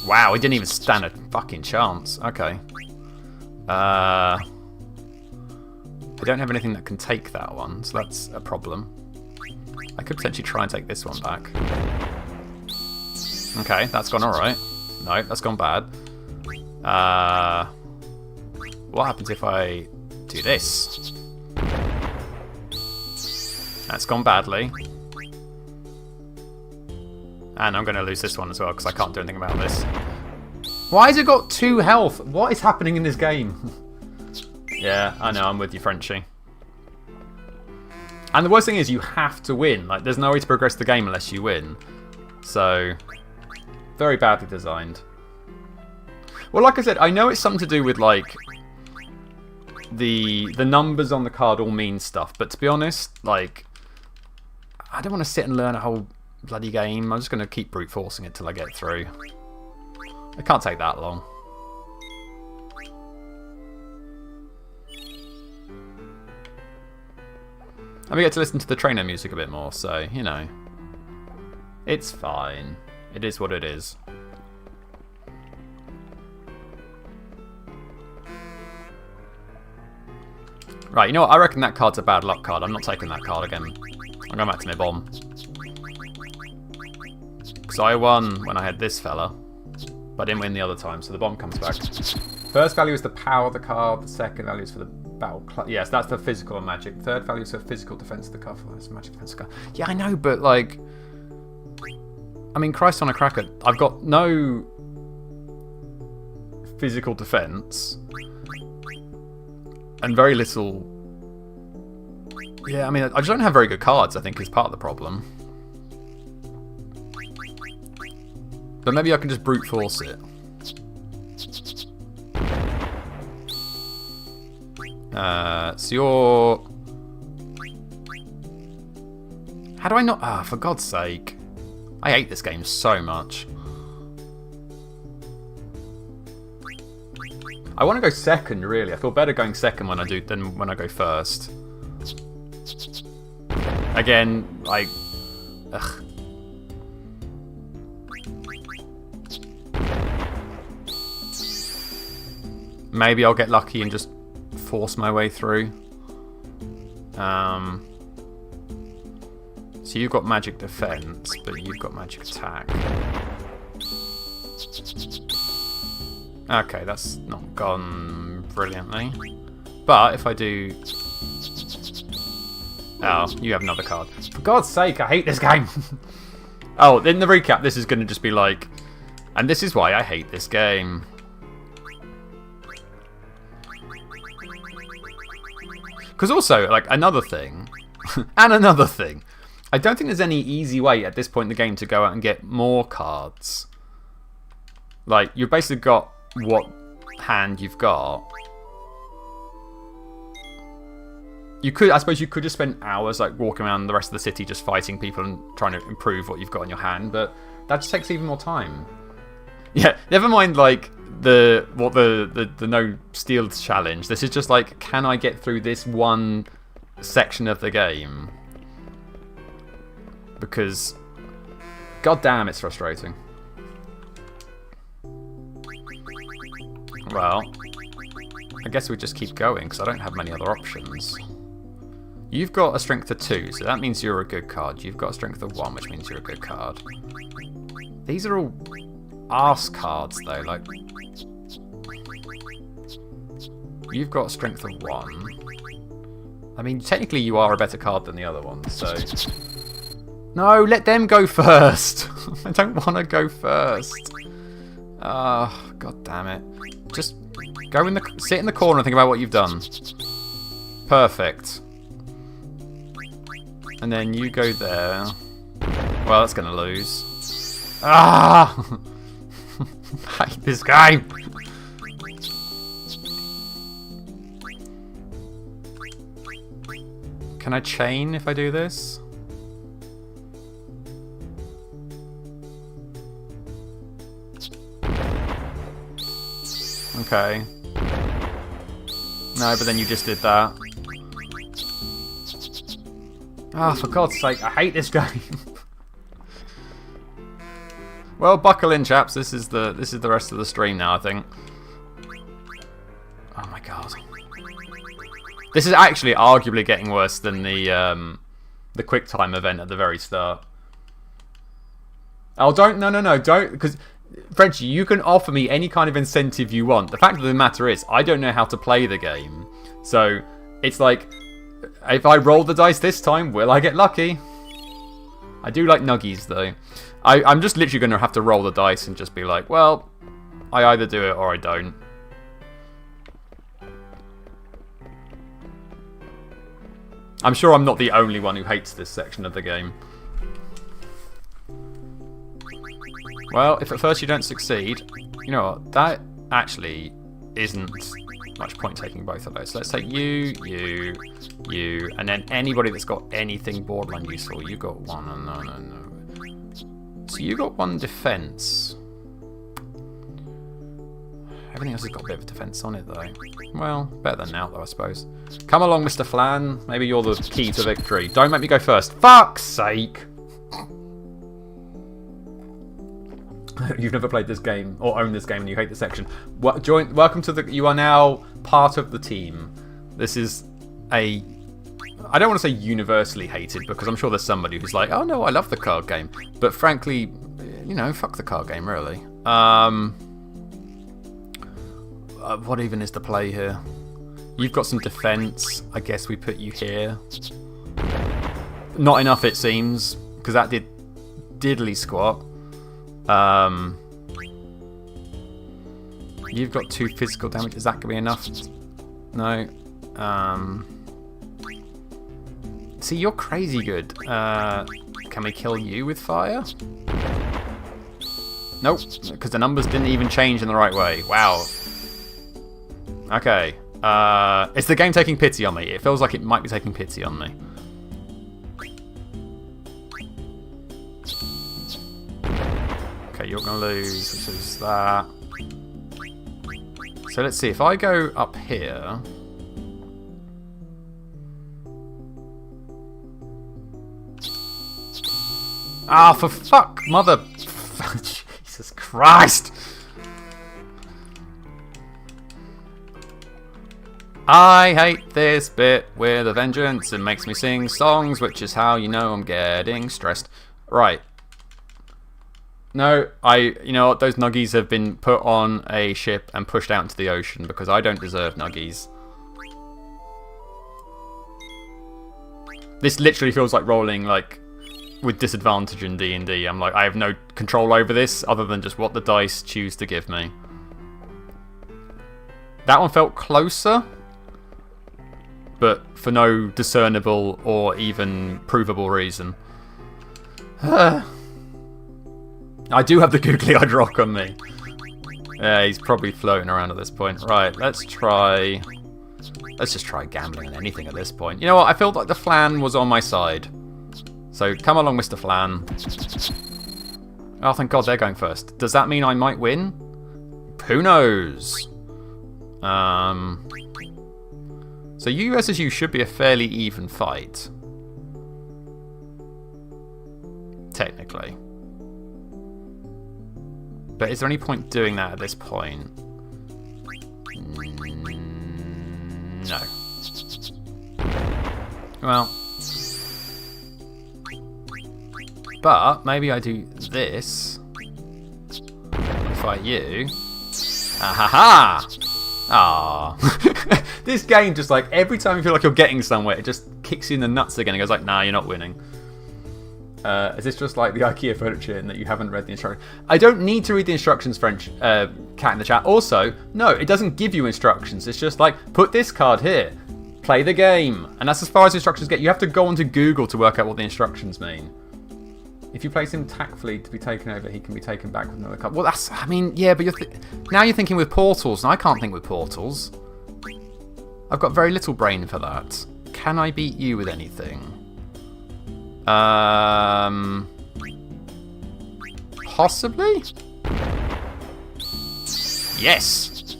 Wow, he didn't even stand a fucking chance. Okay. I don't have anything that can take that one, so that's a problem. I could potentially try and take this one back. Okay, that's gone alright. No, that's gone bad. What happens if I do this? That's gone badly. And I'm going to lose this one as well, because I can't do anything about this. Why has it got 2 health? What is happening in this game? Yeah, I know, I'm with you, Frenchie. And the worst thing is you have to win. Like, there's no way to progress the game unless you win. So, very badly designed. Well, like I said, I know it's something to do with, like, the numbers on the card all mean stuff. But to be honest, like, I don't want to sit and learn a whole bloody game. I'm just going to keep brute forcing it till I get through. It can't take that long. And we get to listen to the trainer music a bit more, so, you know. It's fine. It is what it is. Right, you know what? I reckon that card's a bad luck card. I'm not taking that card again. I'm going back to my bomb. Because I won when I had this fella, but I didn't win the other time, so the bomb comes back. First value is the power of the card, the second value is for the battle. Yes, that's the physical and magic. Third value is for physical defense of the card. That's magic defense of the card. Yeah, I know, but like, I mean, Christ on a cracker, I've got no physical defense and very little. Yeah, I mean, I just don't have very good cards, I think, is part of the problem. But maybe I can just brute force it. So you're... How do I not... Ah, for God's sake. I hate this game so much. I want to go second, really. I feel better going second when I do than when I go first. Again, like... Ugh. Maybe I'll get lucky and just force my way through. So you've got magic defense, but you've got magic attack. Okay, that's not gone brilliantly. But if I do... Oh, you have another card. For God's sake, I hate this game! Oh, in the recap, this is going to just be like... And this is why I hate this game. Because also, like, another thing, and another thing, I don't think there's any easy way at this point in the game to go out and get more cards. Like, you've basically got what hand you've got. You could, I suppose you could just spend hours, like, walking around the rest of the city just fighting people and trying to improve what you've got in your hand, but that just takes even more time. Yeah, never mind, like... the no steal challenge. This is just like, can I get through this one section of the game? Because god damn, it's frustrating. Well, I guess we just keep going because I don't have many other options. You've got a strength of 2, so that means you're a good card. You've got a strength of 1, which means you're a good card. These are all arse cards though, like, You've got strength of 1. I mean, technically you are a better card than the other ones, so... No, let them go first! I don't want to go first. Oh, god damn it. Just go in the... Sit in the corner and think about what you've done. Perfect. And then you go there. Well, that's going to lose. Ah! I hate this game! Can I chain if I do this? Okay. No, but then you just did that. Ah, oh, for God's sake, I hate this game. Well, buckle in, chaps. This is the rest of the stream now, I think. Oh my god. This is actually arguably getting worse than the quick time event at the very start. Oh, don't, because Frenchie, you can offer me any kind of incentive you want. The fact of the matter is, I don't know how to play the game. So, it's like, if I roll the dice this time, will I get lucky? I do like nuggies, though. I'm just literally going to have to roll the dice and just be like, well, I either do it or I don't. I'm sure I'm not the only one who hates this section of the game. Well, if at first you don't succeed, you know what, that actually isn't much point taking both of those. So let's take you, and then anybody that's got anything borderline useful. You got 1, no. So you got 1 defense. Everything else has got a bit of defense on it, though. Well, better than now, though, I suppose. Come along, Mr. Flan. Maybe you're the key to victory. Don't make me go first. Fuck's sake! You've never played this game or owned this game and you hate this section. Welcome to the... You are now part of the team. This is a... I don't want to say universally hated because I'm sure there's somebody who's like, oh no, I love the card game. But frankly, you know, fuck the card game, really. What even is the play here? You've got some defense. I guess we put you here. Not enough, it seems, because that did diddly squat. You've got 2 physical damage. Is that going to be enough? No. See, you're crazy good. Can we kill you with fire? Nope, because the numbers didn't even change in the right way. Wow. Okay. Is the game taking pity on me? It feels like it might be taking pity on me. Okay, you're going to lose, which is that. So let's see, if I go up here... Ah, for fuck, mother... Jesus Christ! I hate this bit with a vengeance. It makes me sing songs, which is how you know I'm getting stressed. Right. No, you know what, those nuggies have been put on a ship and pushed out into the ocean because I don't deserve nuggies. This literally feels like rolling, like, with disadvantage in D&D. I'm like, I have no control over this other than just what the dice choose to give me. That one felt closer, but for no discernible or even provable reason. I do have the googly-eyed rock on me. Yeah, he's probably floating around at this point. Right, let's just try gambling on anything at this point. You know what, I felt like the Flan was on my side. So come along, Mr. Flan. Oh, thank God they're going first. Does that mean I might win? Who knows? So you versus you should be a fairly even fight. Technically. But is there any point doing that at this point? No. Well. But maybe I do this. Fight you. Ah ha ha! Ah, this game just like every time you feel like you're getting somewhere, it just kicks you in the nuts again. It goes like, nah, you're not winning. Is this just like the IKEA furniture in that you haven't read the instructions? I don't need to read the instructions, French cat in the chat. Also, no, it doesn't give you instructions. It's just like, put this card here, play the game. And that's as far as instructions get. You have to go onto Google to work out what the instructions mean. If you place him tactfully to be taken over, he can be taken back with another card. Well, that's, I mean, yeah, but now you're thinking with portals, and I can't think with portals. I've got very little brain for that. Can I beat you with anything? Possibly? Yes!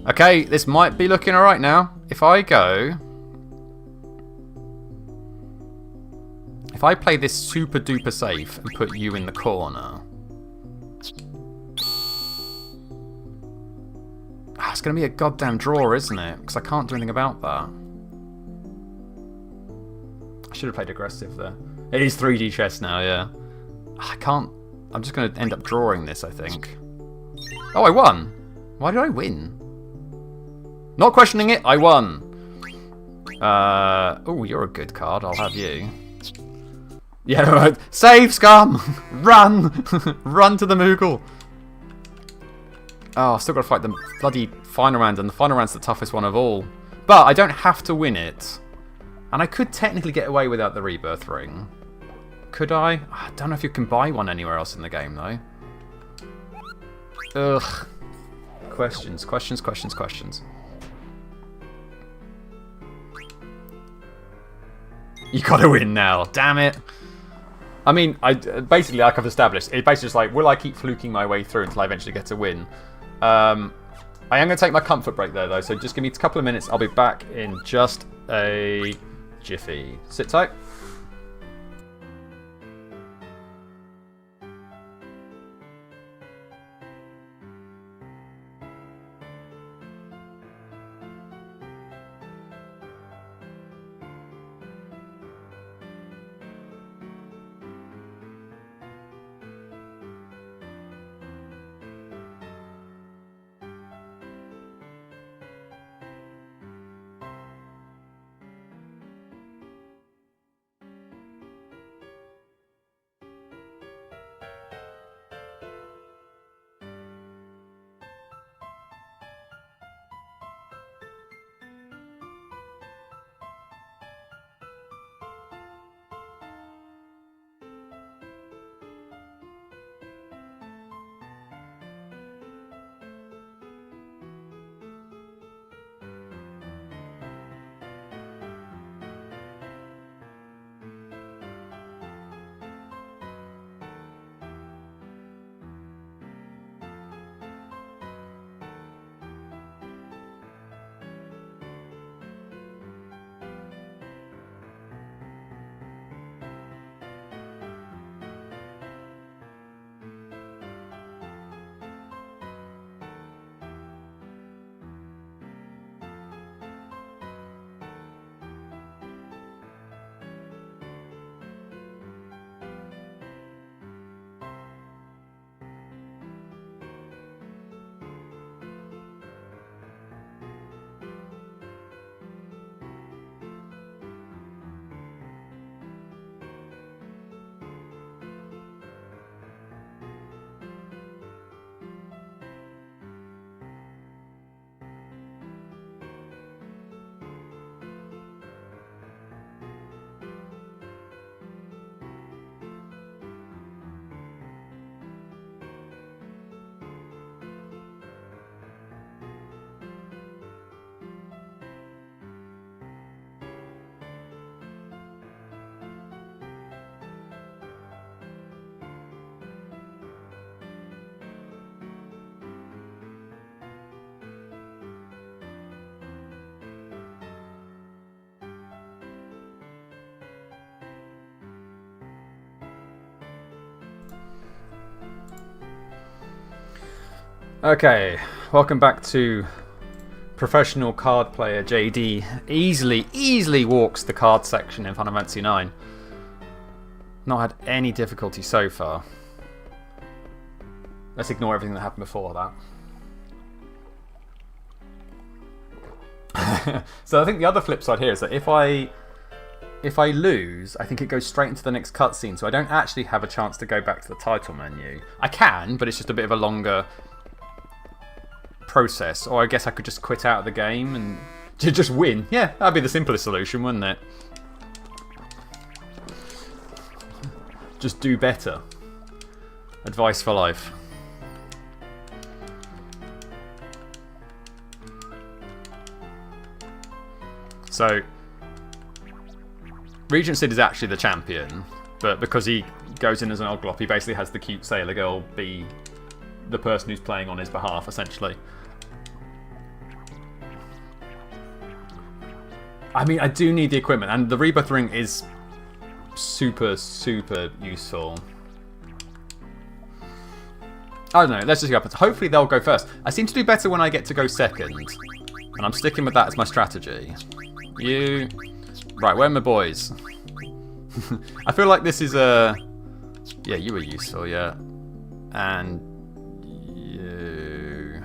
Okay, this might be looking alright now. If I play this super duper safe and put you in the corner. It's going to be a goddamn draw, isn't it? Because I can't do anything about that. I should have played aggressive there. It is 3D chess now, yeah. I can't. I'm just going to end up drawing this, I think. Oh, I won. Why did I win? Not questioning it, I won. Oh, you're a good card. I'll have you. Yeah, right. Save, scum! Run! Run to the Moogle. Oh, I've still got to fight the bloody final round, and the final round's the toughest one of all. But I don't have to win it. And I could technically get away without the rebirth ring. Could I? I don't know if you can buy one anywhere else in the game, though. Ugh. Questions, questions, questions, questions. You gotta win now. Damn it. I mean, basically, like I've established, it's basically just like, will I keep fluking my way through until I eventually get a win? I am going to take my comfort break there, though, so just give me a couple of minutes. I'll be back in just a jiffy. Sit tight. Okay, welcome back to professional card player JD. Easily walks the card section in Final Fantasy IX. Not had any difficulty so far. Let's ignore everything that happened before that. So I think the other flip side here is that if I lose, I think it goes straight into the next cutscene, so I don't actually have a chance to go back to the title menu. I can, but it's just a bit of a longer process. Or I guess I could just quit out of the game and just win. Yeah, that'd be the simplest solution, wouldn't it? Just do better. Advice for life. So, Regent Sid is actually the champion, but because he goes in as an Oglop, he basically has the cute sailor girl be the person who's playing on his behalf, essentially. I mean, I do need the equipment, and the Rebirth Ring is super, super useful. I don't know, let's just see what happens. Hopefully they'll go first. I seem to do better when I get to go second, and I'm sticking with that as my strategy. You... Right, where are my boys? I feel like this is a... Yeah, you were useful, yeah. And... you...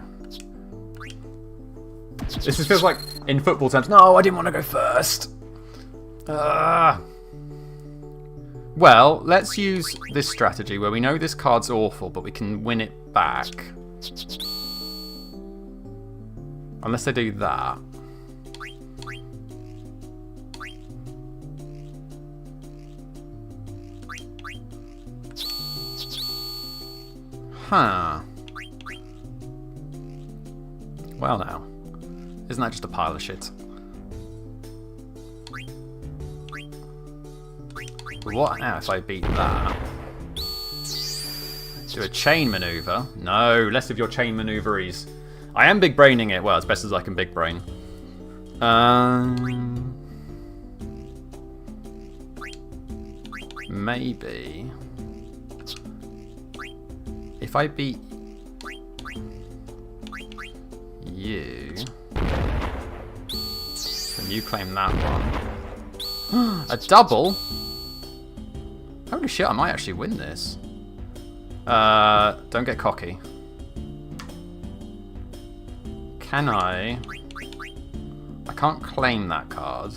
This just feels like, in football terms, no, I didn't want to go first. Well, let's use this strategy where we know this card's awful, but we can win it back. Unless they do that. Huh. Well now. Isn't that just a pile of shit? What now if I beat that? Do a chain maneuver? No, less of your chain maneuveries. I am big braining it, well, as best as I can big brain. Maybe. If I beat you, and you claim that one. A double? Holy shit, I might actually win this. Don't get cocky. Can I? I can't claim that card.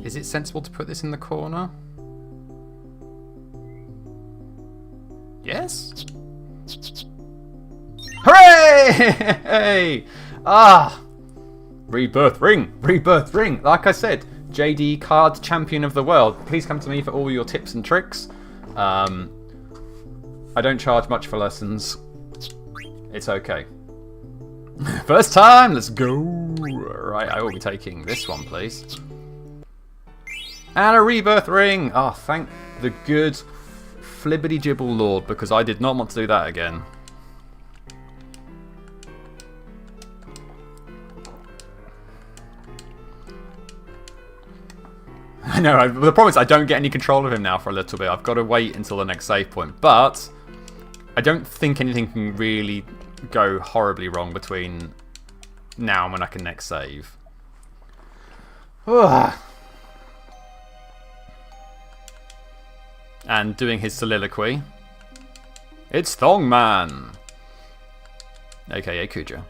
Is it sensible to put this in the corner? Yes? Hooray! Ah! Rebirth Ring! Rebirth Ring! Like I said, JD Card Champion of the World. Please come to me for all your tips and tricks. I don't charge much for lessons. It's okay. First time! Let's go! Right, I will be taking this one, please. And a Rebirth Ring! Oh, thank the good Flibbity Jibble Lord, because I did not want to do that again. I know, the problem is I don't get any control of him now for a little bit. I've got to wait until the next save point. But I don't think anything can really go horribly wrong between now and when I can next save. And doing his soliloquy. It's Thong Man! AKA Kuja.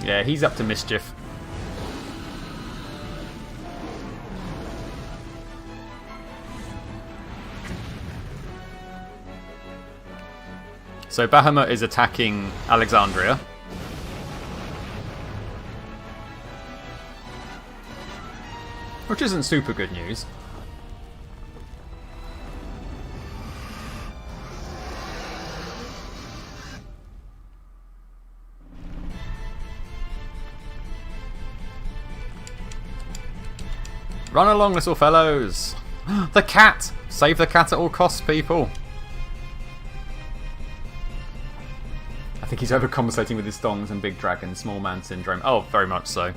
Yeah, he's up to mischief. So Bahamut is attacking Alexandria. Which isn't super good news. Run along, little fellows! The cat! Save the cat at all costs, people! I think he's overcompensating with his thongs and big dragon, small man syndrome. Oh, very much so.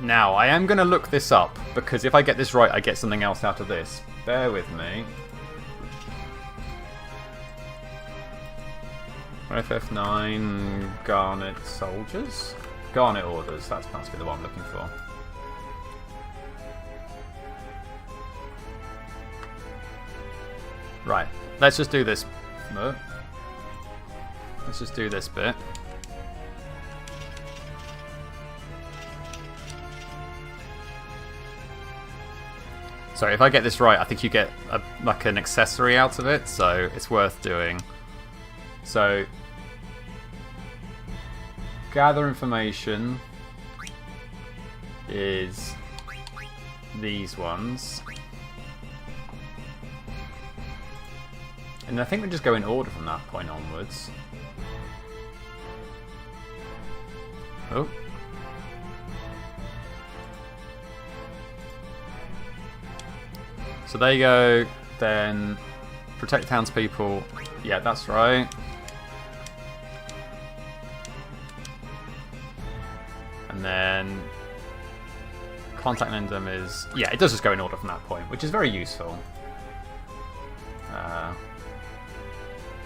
Now, I am going to look this up, because if I get this right, I get something else out of this. Bear with me. FF9 Garnet Soldiers? Garnet Orders, that's must be the one I'm looking for. Right, let's just do this. Let's just do this bit. So if I get this right, I think you get like an accessory out of it, so it's worth doing. So, gather information is these ones. And I think we just go in order from that point onwards. Oh. So there you go, then protect townspeople. Yeah, that's right. And then contact and them is, yeah, it does just go in order from that point, which is very useful.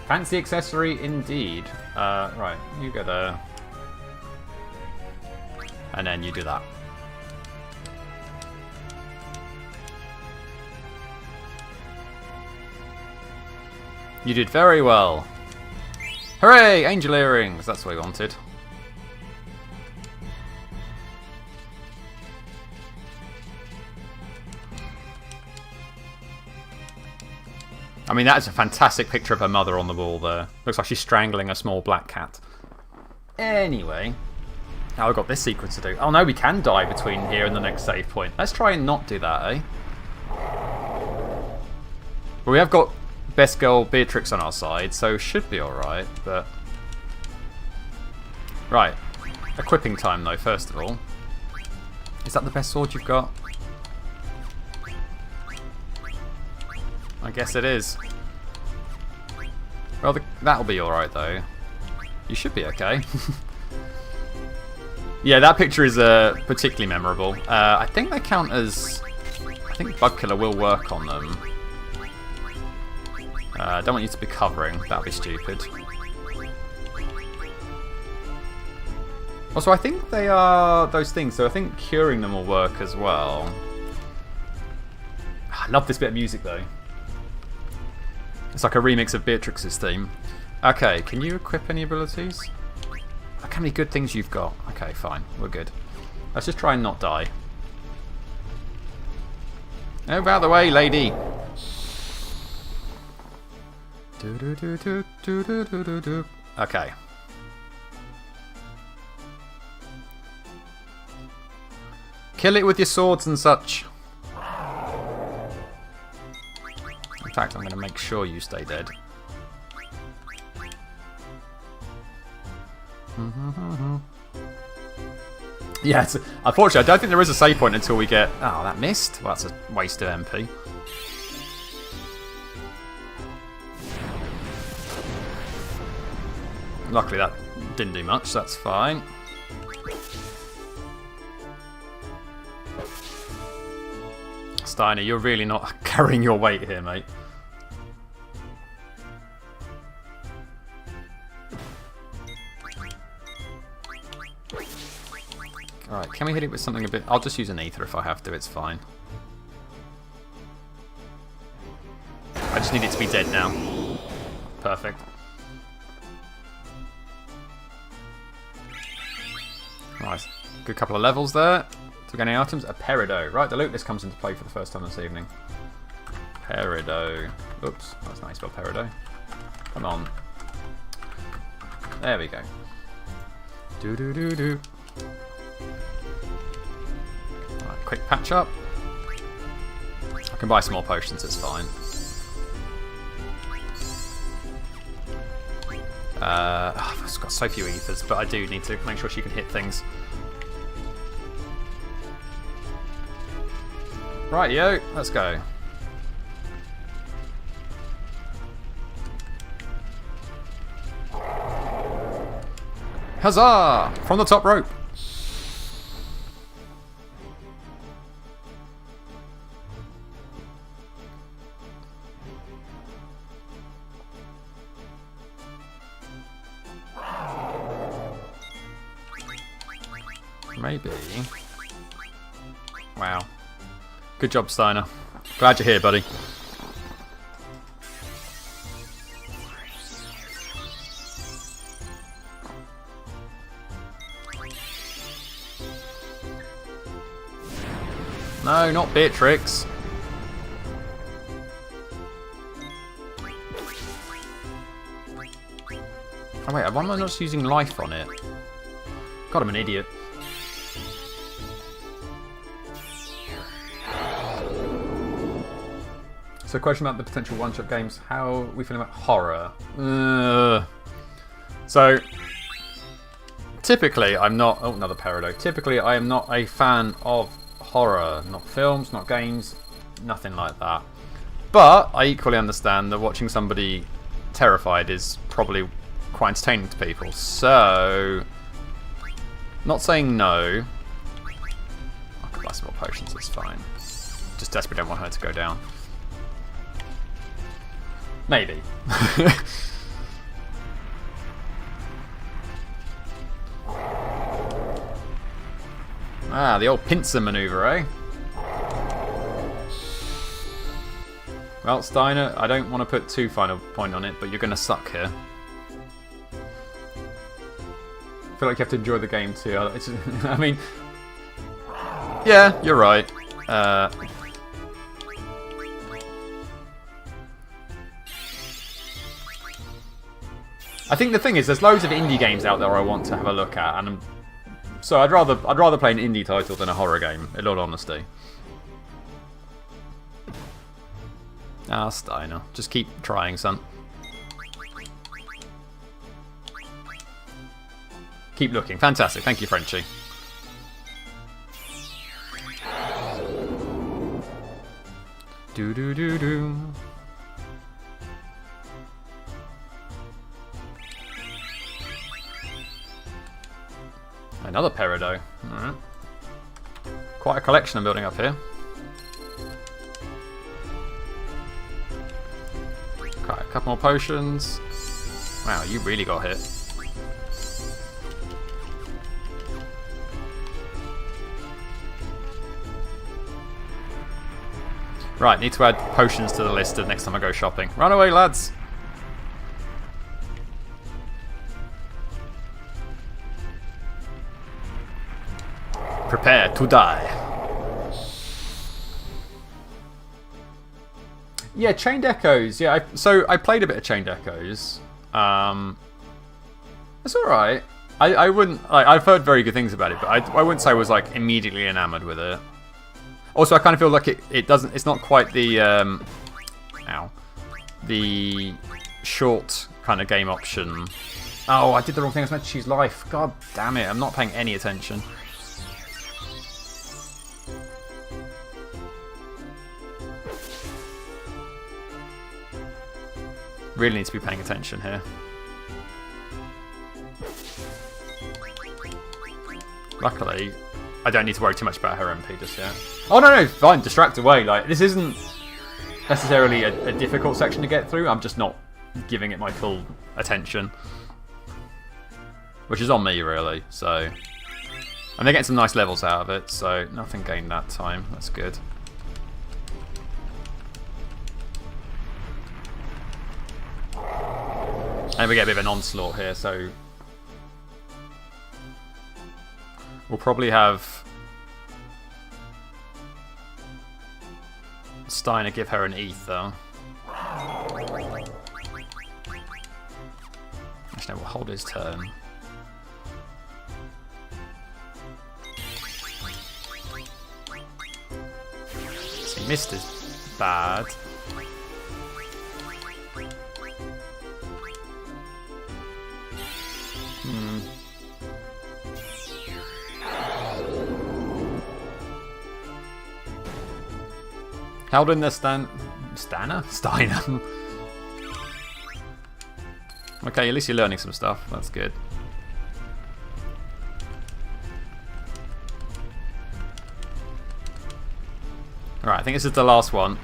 Fancy accessory indeed. Right, you go there. And then you do that. You did very well. Hooray! Angel earrings! That's what we wanted. I mean, that is a fantastic picture of her mother on the wall there. Looks like she's strangling a small black cat. Anyway. Now I've got this sequence to do. Oh no, we can die between here and the next save point. Let's try and not do that, eh? Well, we have got Best Girl Beatrix on our side, so should be alright, but... Right. Equipping time, though, first of all. Is that the best sword you've got? I guess it is. Well, that'll be alright, though. You should be okay. Yeah, that picture is particularly memorable. I think they count as... I think Bug Killer will work on them. I don't want you to be covering, that'd be stupid. Also, I think they are those things, so I think curing them will work as well. I love this bit of music though. It's like a remix of Beatrix's theme. Okay, can you equip any abilities? Look how many good things you've got. Okay, fine, we're good. Let's just try and not die. Oh, out of the way, lady! Okay. Kill it with your swords and such. In fact, I'm going to make sure you stay dead. Yeah, unfortunately, I don't think there is a save point until we get... Oh, that missed? Well, that's a waste of MP. Luckily that didn't do much, so that's fine. Steiner, you're really not carrying your weight here, mate. Alright, can we hit it with something a bit... I'll just use an ether if I have to, it's fine. I just need it to be dead now. Perfect. Nice. Good couple of levels there. So we're getting items. A Peridot. Right, the loot list comes into play for the first time this evening. Peridot. Oops, that's not how you spell Peridot. Come on. There we go. Do. Right, quick patch up. I can buy some more potions, it's fine. I've got so few ethers, but I do need to make sure she can hit things. Right, yo, let's go. Huzzah! From the top rope. Maybe. Wow. Good job, Steiner. Glad you're here, buddy. No, not Beatrix. Oh wait, why am I not using life on it? God, I'm an idiot. So, question about the potential one-shot games. How are we feeling about horror? So, typically, I'm not... Oh, another Peridot. Typically, I am not a fan of horror. Not films, not games, nothing like that. But I equally understand that watching somebody terrified is probably quite entertaining to people. So, not saying no. I could buy some more potions, it's fine. Just desperately don't want her to go down. Maybe. Ah, the old pincer maneuver, eh? Well, Steiner, I don't want to put too fine a point on it, but you're going to suck here. I feel like you have to enjoy the game too. I mean, yeah, you're right. I think the thing is, there's loads of indie games out there I want to have a look at, and so I'd rather play an indie title than a horror game, in all honesty. Ah, Steiner, just keep trying, son. Keep looking. Fantastic. Thank you, Frenchie. Do do do do. Another Peridot. Alright. Quite a collection I'm building up here. Okay, a couple more potions. Wow, you really got hit. Right, need to add potions to the list of next time I go shopping. Run away, lads! Prepare to die. Yeah, Chained Echoes. Yeah, so I played a bit of Chained Echoes. It's all right. I wouldn't. I've heard very good things about it, but I wouldn't say I was like immediately enamored with it. Also, I kind of feel like it doesn't. It's not quite the the short kind of game option. Oh, I did the wrong thing. I was meant to choose life. God damn it! I'm not paying any attention. Really need to be paying attention here. Luckily, I don't need to worry too much about her MP just yet. Oh no, fine, distract away. Like, this isn't necessarily a difficult section to get through. I'm just not giving it my full attention, which is on me really. So, and they're getting some nice levels out of it. So nothing gained that time. That's good. And we get a bit of an onslaught here, so we'll probably have Steiner give her an ether. Actually, no, we'll hold his turn. So he missed his bad. Held in the Steiner? Okay, at least you're learning some stuff. That's good. Alright, I think this is the last one.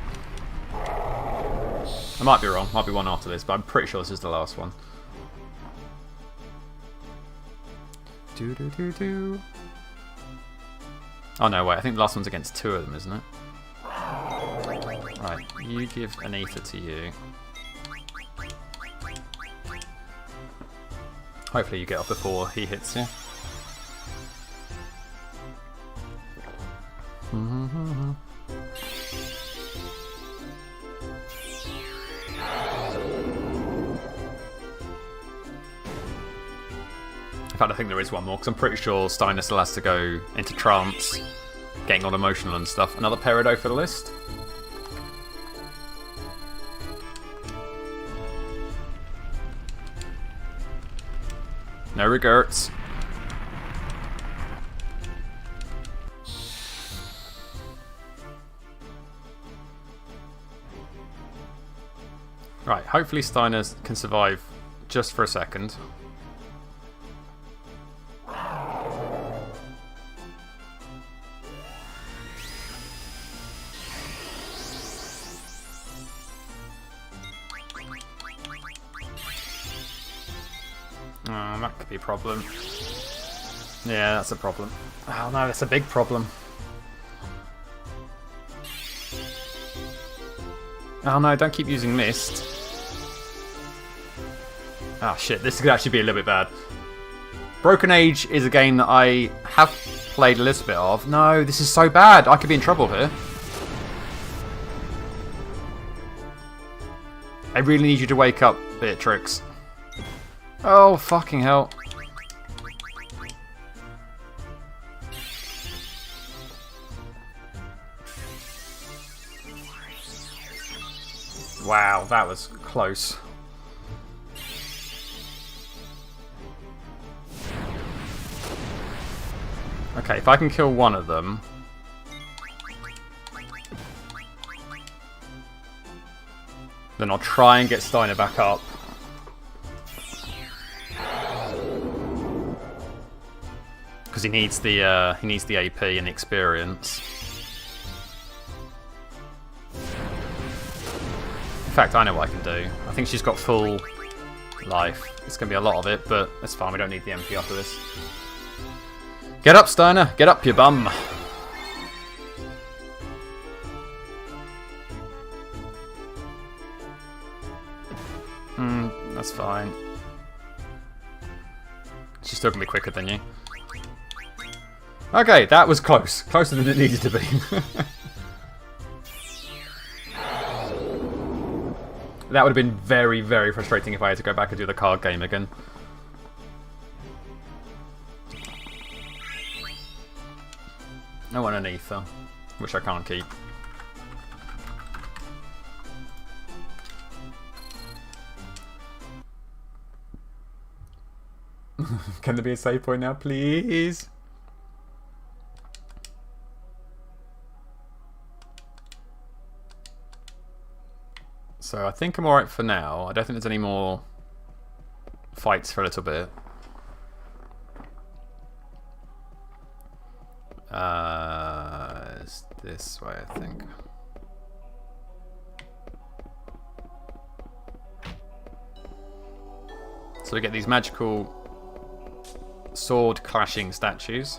I might be wrong. Might be one after this, but I'm pretty sure this is the last one. Do do do do. Oh no, wait, I think the last one's against 2 of them, isn't it? Right, you give an ether to you. Hopefully you get off before he hits you. In fact, I think there is one more, because I'm pretty sure Steiner still has to go into trance, getting all emotional and stuff. Another Peridot for the list. No regrets. Right, hopefully Steiner can survive just for a second. Oh, that could be a problem. Yeah, that's a problem. Oh no, that's a big problem. Oh no, don't keep using Mist. Ah shit, this could actually be a little bit bad. Broken Age is a game that I have played a little bit of. No, this is so bad. I could be in trouble here. I really need you to wake up, Beatrix. Oh, fucking hell. Wow, that was close. Okay, if I can kill one of them... then I'll try and get Steiner back up. Because he needs the AP and the experience. In fact, I know what I can do. I think she's got full life. It's going to be a lot of it, but that's fine. We don't need the MP after this. Get up, Steiner. Get up, you bum. That's fine. She's still going to be quicker than you. Okay, that was close. Closer than it needed to be. That would have been very, very frustrating if I had to go back and do the card game again. I want an ether, which I can't keep. Can there be a save point now, please? So I think I'm alright for now. I don't think there's any more fights for a little bit. It's this way, I think. So we get these magical sword clashing statues.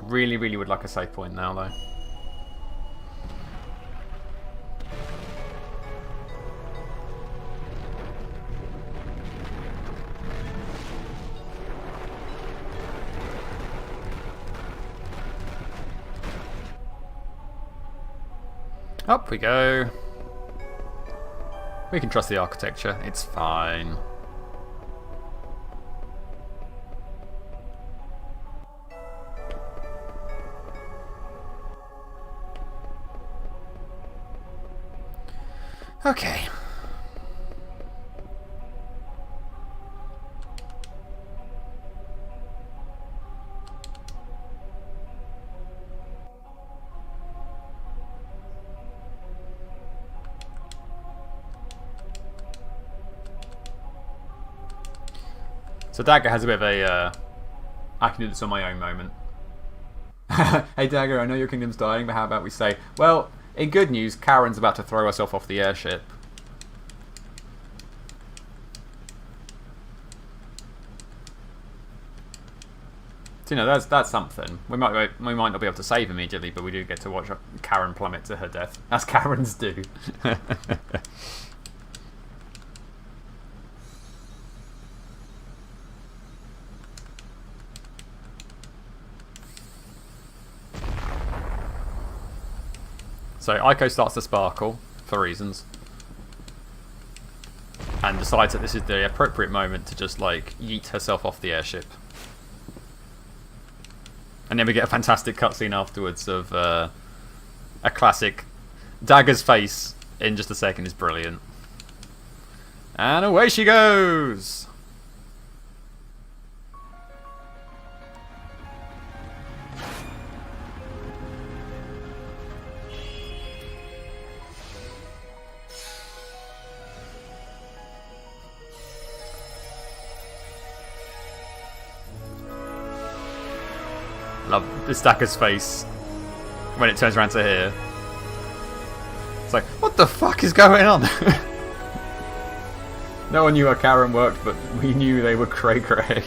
Really, really would like a save point now, though. Up we go. We can trust the architecture, it's fine. Okay. So Dagger has a bit of a, I can do this on my own moment. Hey Dagger, I know your kingdom's dying, but how about we say, well, in good news, Karen's about to throw herself off the airship. So, you know, that's something. We might not be able to save immediately, but we do get to watch Karen plummet to her death, as Karens do. So Aiko starts to sparkle, for reasons. And decides that this is the appropriate moment to just, like, yeet herself off the airship. And then we get a fantastic cutscene afterwards of a classic. Dagger's face in just a second is brilliant. And away she goes! Love this Dagger's face when it turns around to here. It's like, what the fuck is going on? No one knew how Karen worked, but we knew they were cray cray.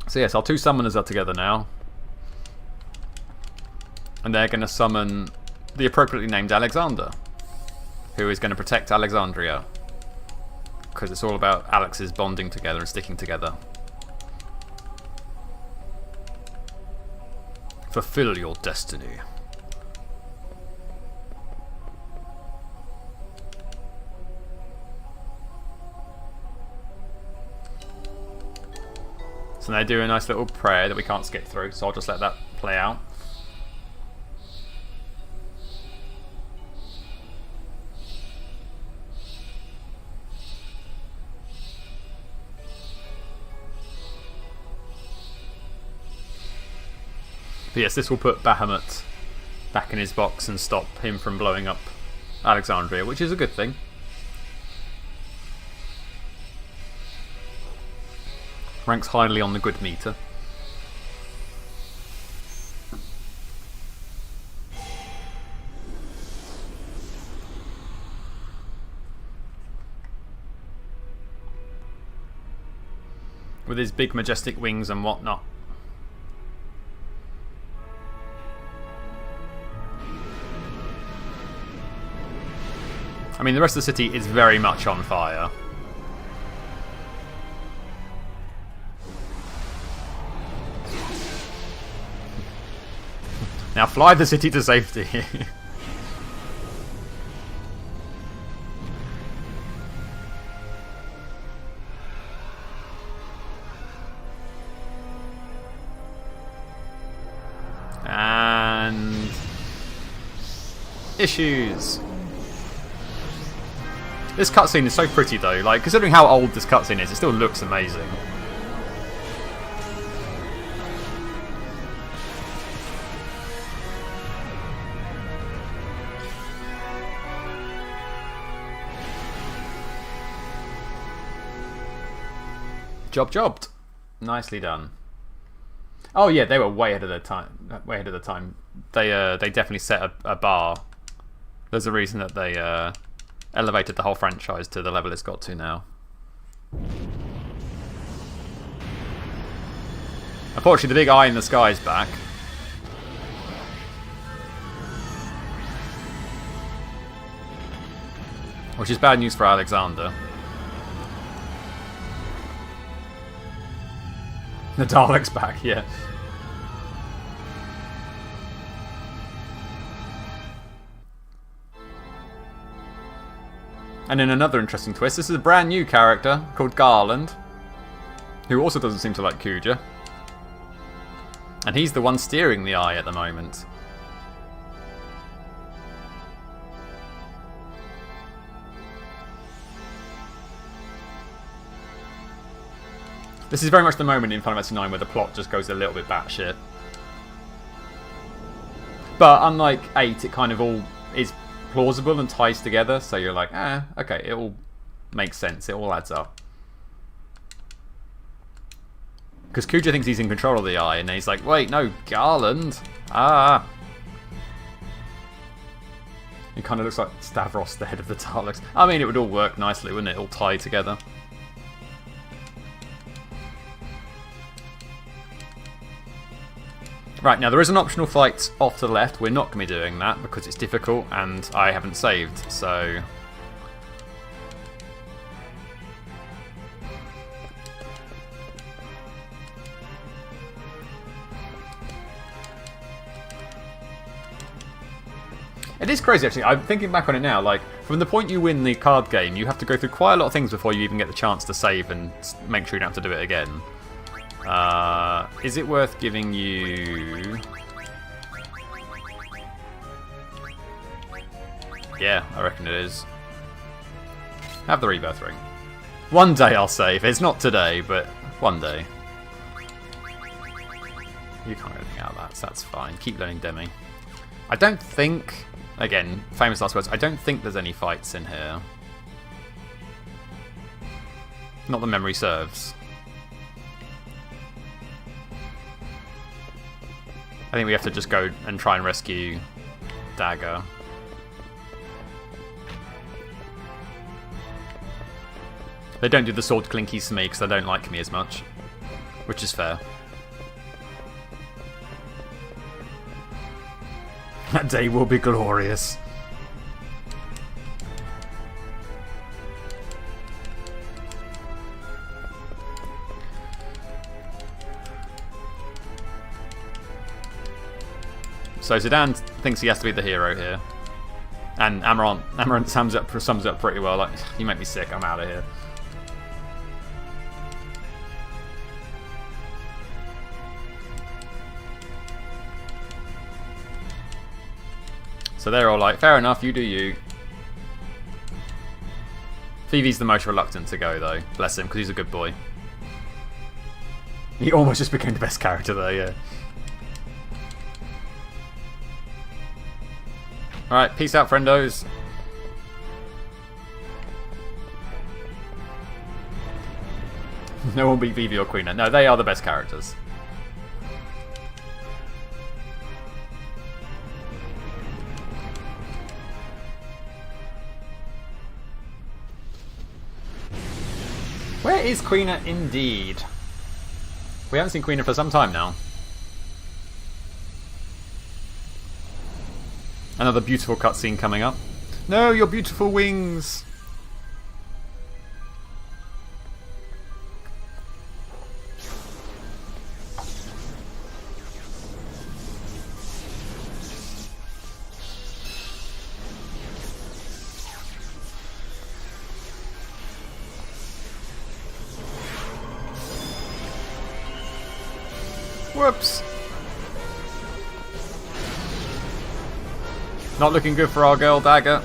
So yes, our two summoners are together now. And they're going to summon the appropriately named Alexander, who is going to protect Alexandria. Because it's all about Alex's bonding together and sticking together. Fulfill your destiny. So they do a nice little prayer that we can't skip through, so I'll just let that play out. But yes, this will put Bahamut back in his box and stop him from blowing up Alexandria, which is a good thing. Ranks highly on the good meter. With his big majestic wings and whatnot. I mean, the rest of the city is very much on fire. Now fly the city to safety. And issues. This cutscene is so pretty though, like considering how old this cutscene is, it still looks amazing. Jobbed. Nicely done. Oh yeah, they were way ahead of their time. They definitely set a bar. There's a reason that they elevated the whole franchise to the level it's got to now. Unfortunately, the big eye in the sky is back. Which is bad news for Alexander. The Dalek's back, yeah. And in another interesting twist, this is a brand new character called Garland, who also doesn't seem to like Kuja. And he's the one steering the eye at the moment. This is very much the moment in Final Fantasy IX where the plot just goes a little bit batshit. But unlike 8, it kind of all is plausible and ties together, so you're like, okay, it all makes sense, it all adds up. Because Kuja thinks he's in control of the eye, and he's like, wait, no, Garland. He kind of looks like Stavros, the head of the Daleks. I mean, it would all work nicely, wouldn't it? All tie together. Right, now there is an optional fight off to the left. We're not going to be doing that because it's difficult and I haven't saved, so... It is crazy, actually. I'm thinking back on it now. Like, from the point you win the card game, you have to go through quite a lot of things before you even get the chance to save and make sure you don't have to do it again. Is it worth giving you... Yeah, I reckon it is. Have the rebirth ring. One day I'll save. It's not today, but one day. You can't get anything out of that, so that's fine. Keep learning Demi. I don't think... Again, famous last words. I don't think there's any fights in here. Not that memory serves. I think we have to just go and try and rescue Dagger. They don't do the sword clinkies to me because they don't like me as much. Which is fair. That day will be glorious. So Zidane thinks he has to be the hero here. And Amaranth sums it up pretty well. Like, you make me sick, I'm out of here. So they're all like, fair enough, you do you. Phoebe's the most reluctant to go, though. Bless him, because he's a good boy. He almost just became the best character, though, yeah. Alright, peace out, friendos. No one beat Vivi or Queen. No, they are the best characters. Where is Queena indeed? We haven't seen Queena for some time now. Another beautiful cutscene coming up. No, your beautiful wings! Whoops! Not looking good for our girl Dagger.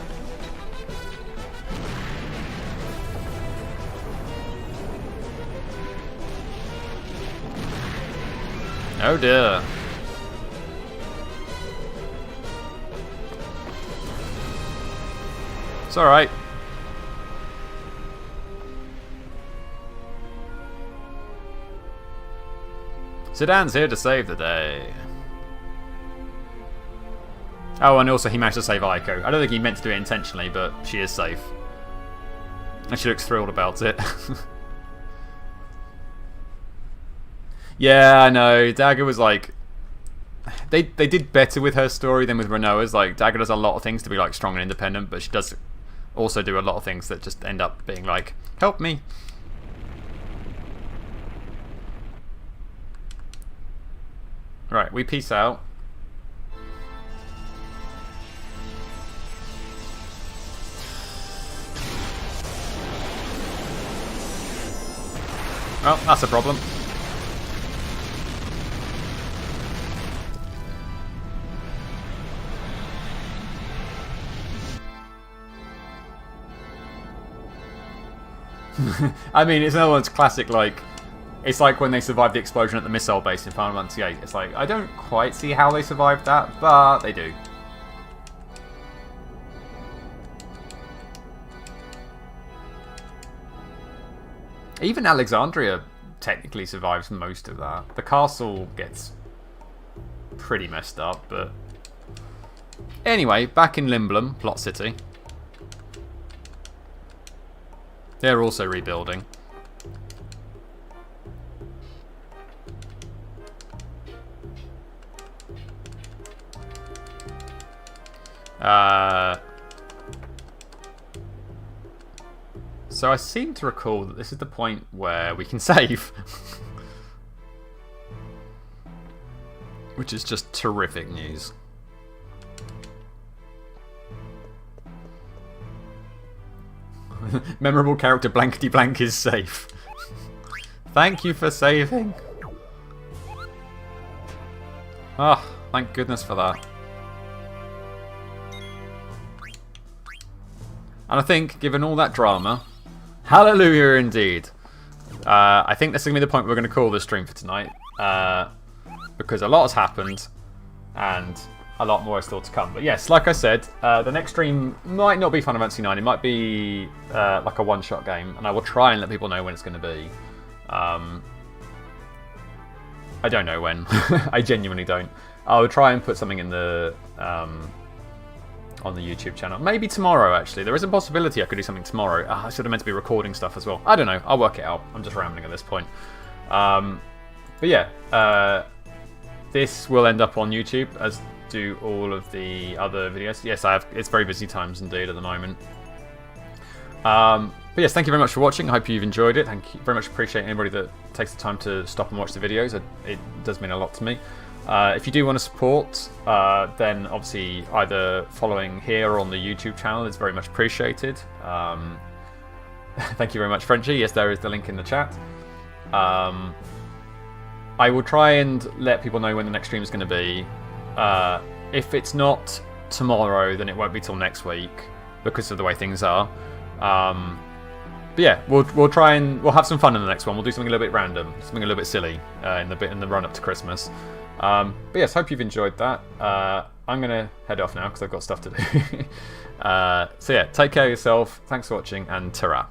Oh dear. It's alright. Zidane's here to save the day. Oh, and also he managed to save Aiko. I don't think he meant to do it intentionally, but she is safe. And she looks thrilled about it. Yeah, I know. Dagger was like... They did better with her story than with Renoa's. Like, Dagger does a lot of things to be like strong and independent, but she does also do a lot of things that just end up being like, help me. Right, we peace out. Well, that's a problem. I mean, it's another one's classic, like, it's like when they survived the explosion at the missile base in Final Fantasy VIII. It's like, I don't quite see how they survived that, but they do. Even Alexandria technically survives most of that. The castle gets pretty messed up, but... Anyway, back in Limblum, Plot City. They're also rebuilding. So I seem to recall that this is the point where we can save. Which is just terrific news. Memorable character blankety blank is safe. Thank you for saving. Ah, oh, thank goodness for that. And I think, given all that drama, hallelujah indeed. I think this is going to be the point we're going to call this stream for tonight. Because a lot has happened, and a lot more is still to come. But yes, like I said, the next stream might not be Final Fantasy 9. It might be like a one-shot game, and I will try and let people know when it's going to be. I don't know when. I genuinely don't. I will try and put something in the on the YouTube channel. Maybe tomorrow, actually. There is a possibility I could do something tomorrow. I should have meant to be recording stuff as well. I don't know. I'll work it out. I'm just rambling at this point. But yeah, this will end up on YouTube, as do all of the other videos. Yes, I have. It's very busy times indeed at the moment. But yes, thank you very much for watching. I hope you've enjoyed it. Thank you very much. Appreciate anybody that takes the time to stop and watch the videos. It does mean a lot to me. If you do want to support, then obviously either following here or on the YouTube channel is very much appreciated. Thank you very much, Frenchie. Yes, there is the link in the chat. I will try and let people know when the next stream is going to be. If it's not tomorrow, then it won't be till next week because of the way things are. But yeah, we'll try and we'll have some fun in the next one. We'll do something a little bit random, something a little bit silly in the run up to Christmas. But yes, hope you've enjoyed that. I'm gonna head off now because I've got stuff to do. So yeah, take care of yourself. Thanks for watching, and ta-ra.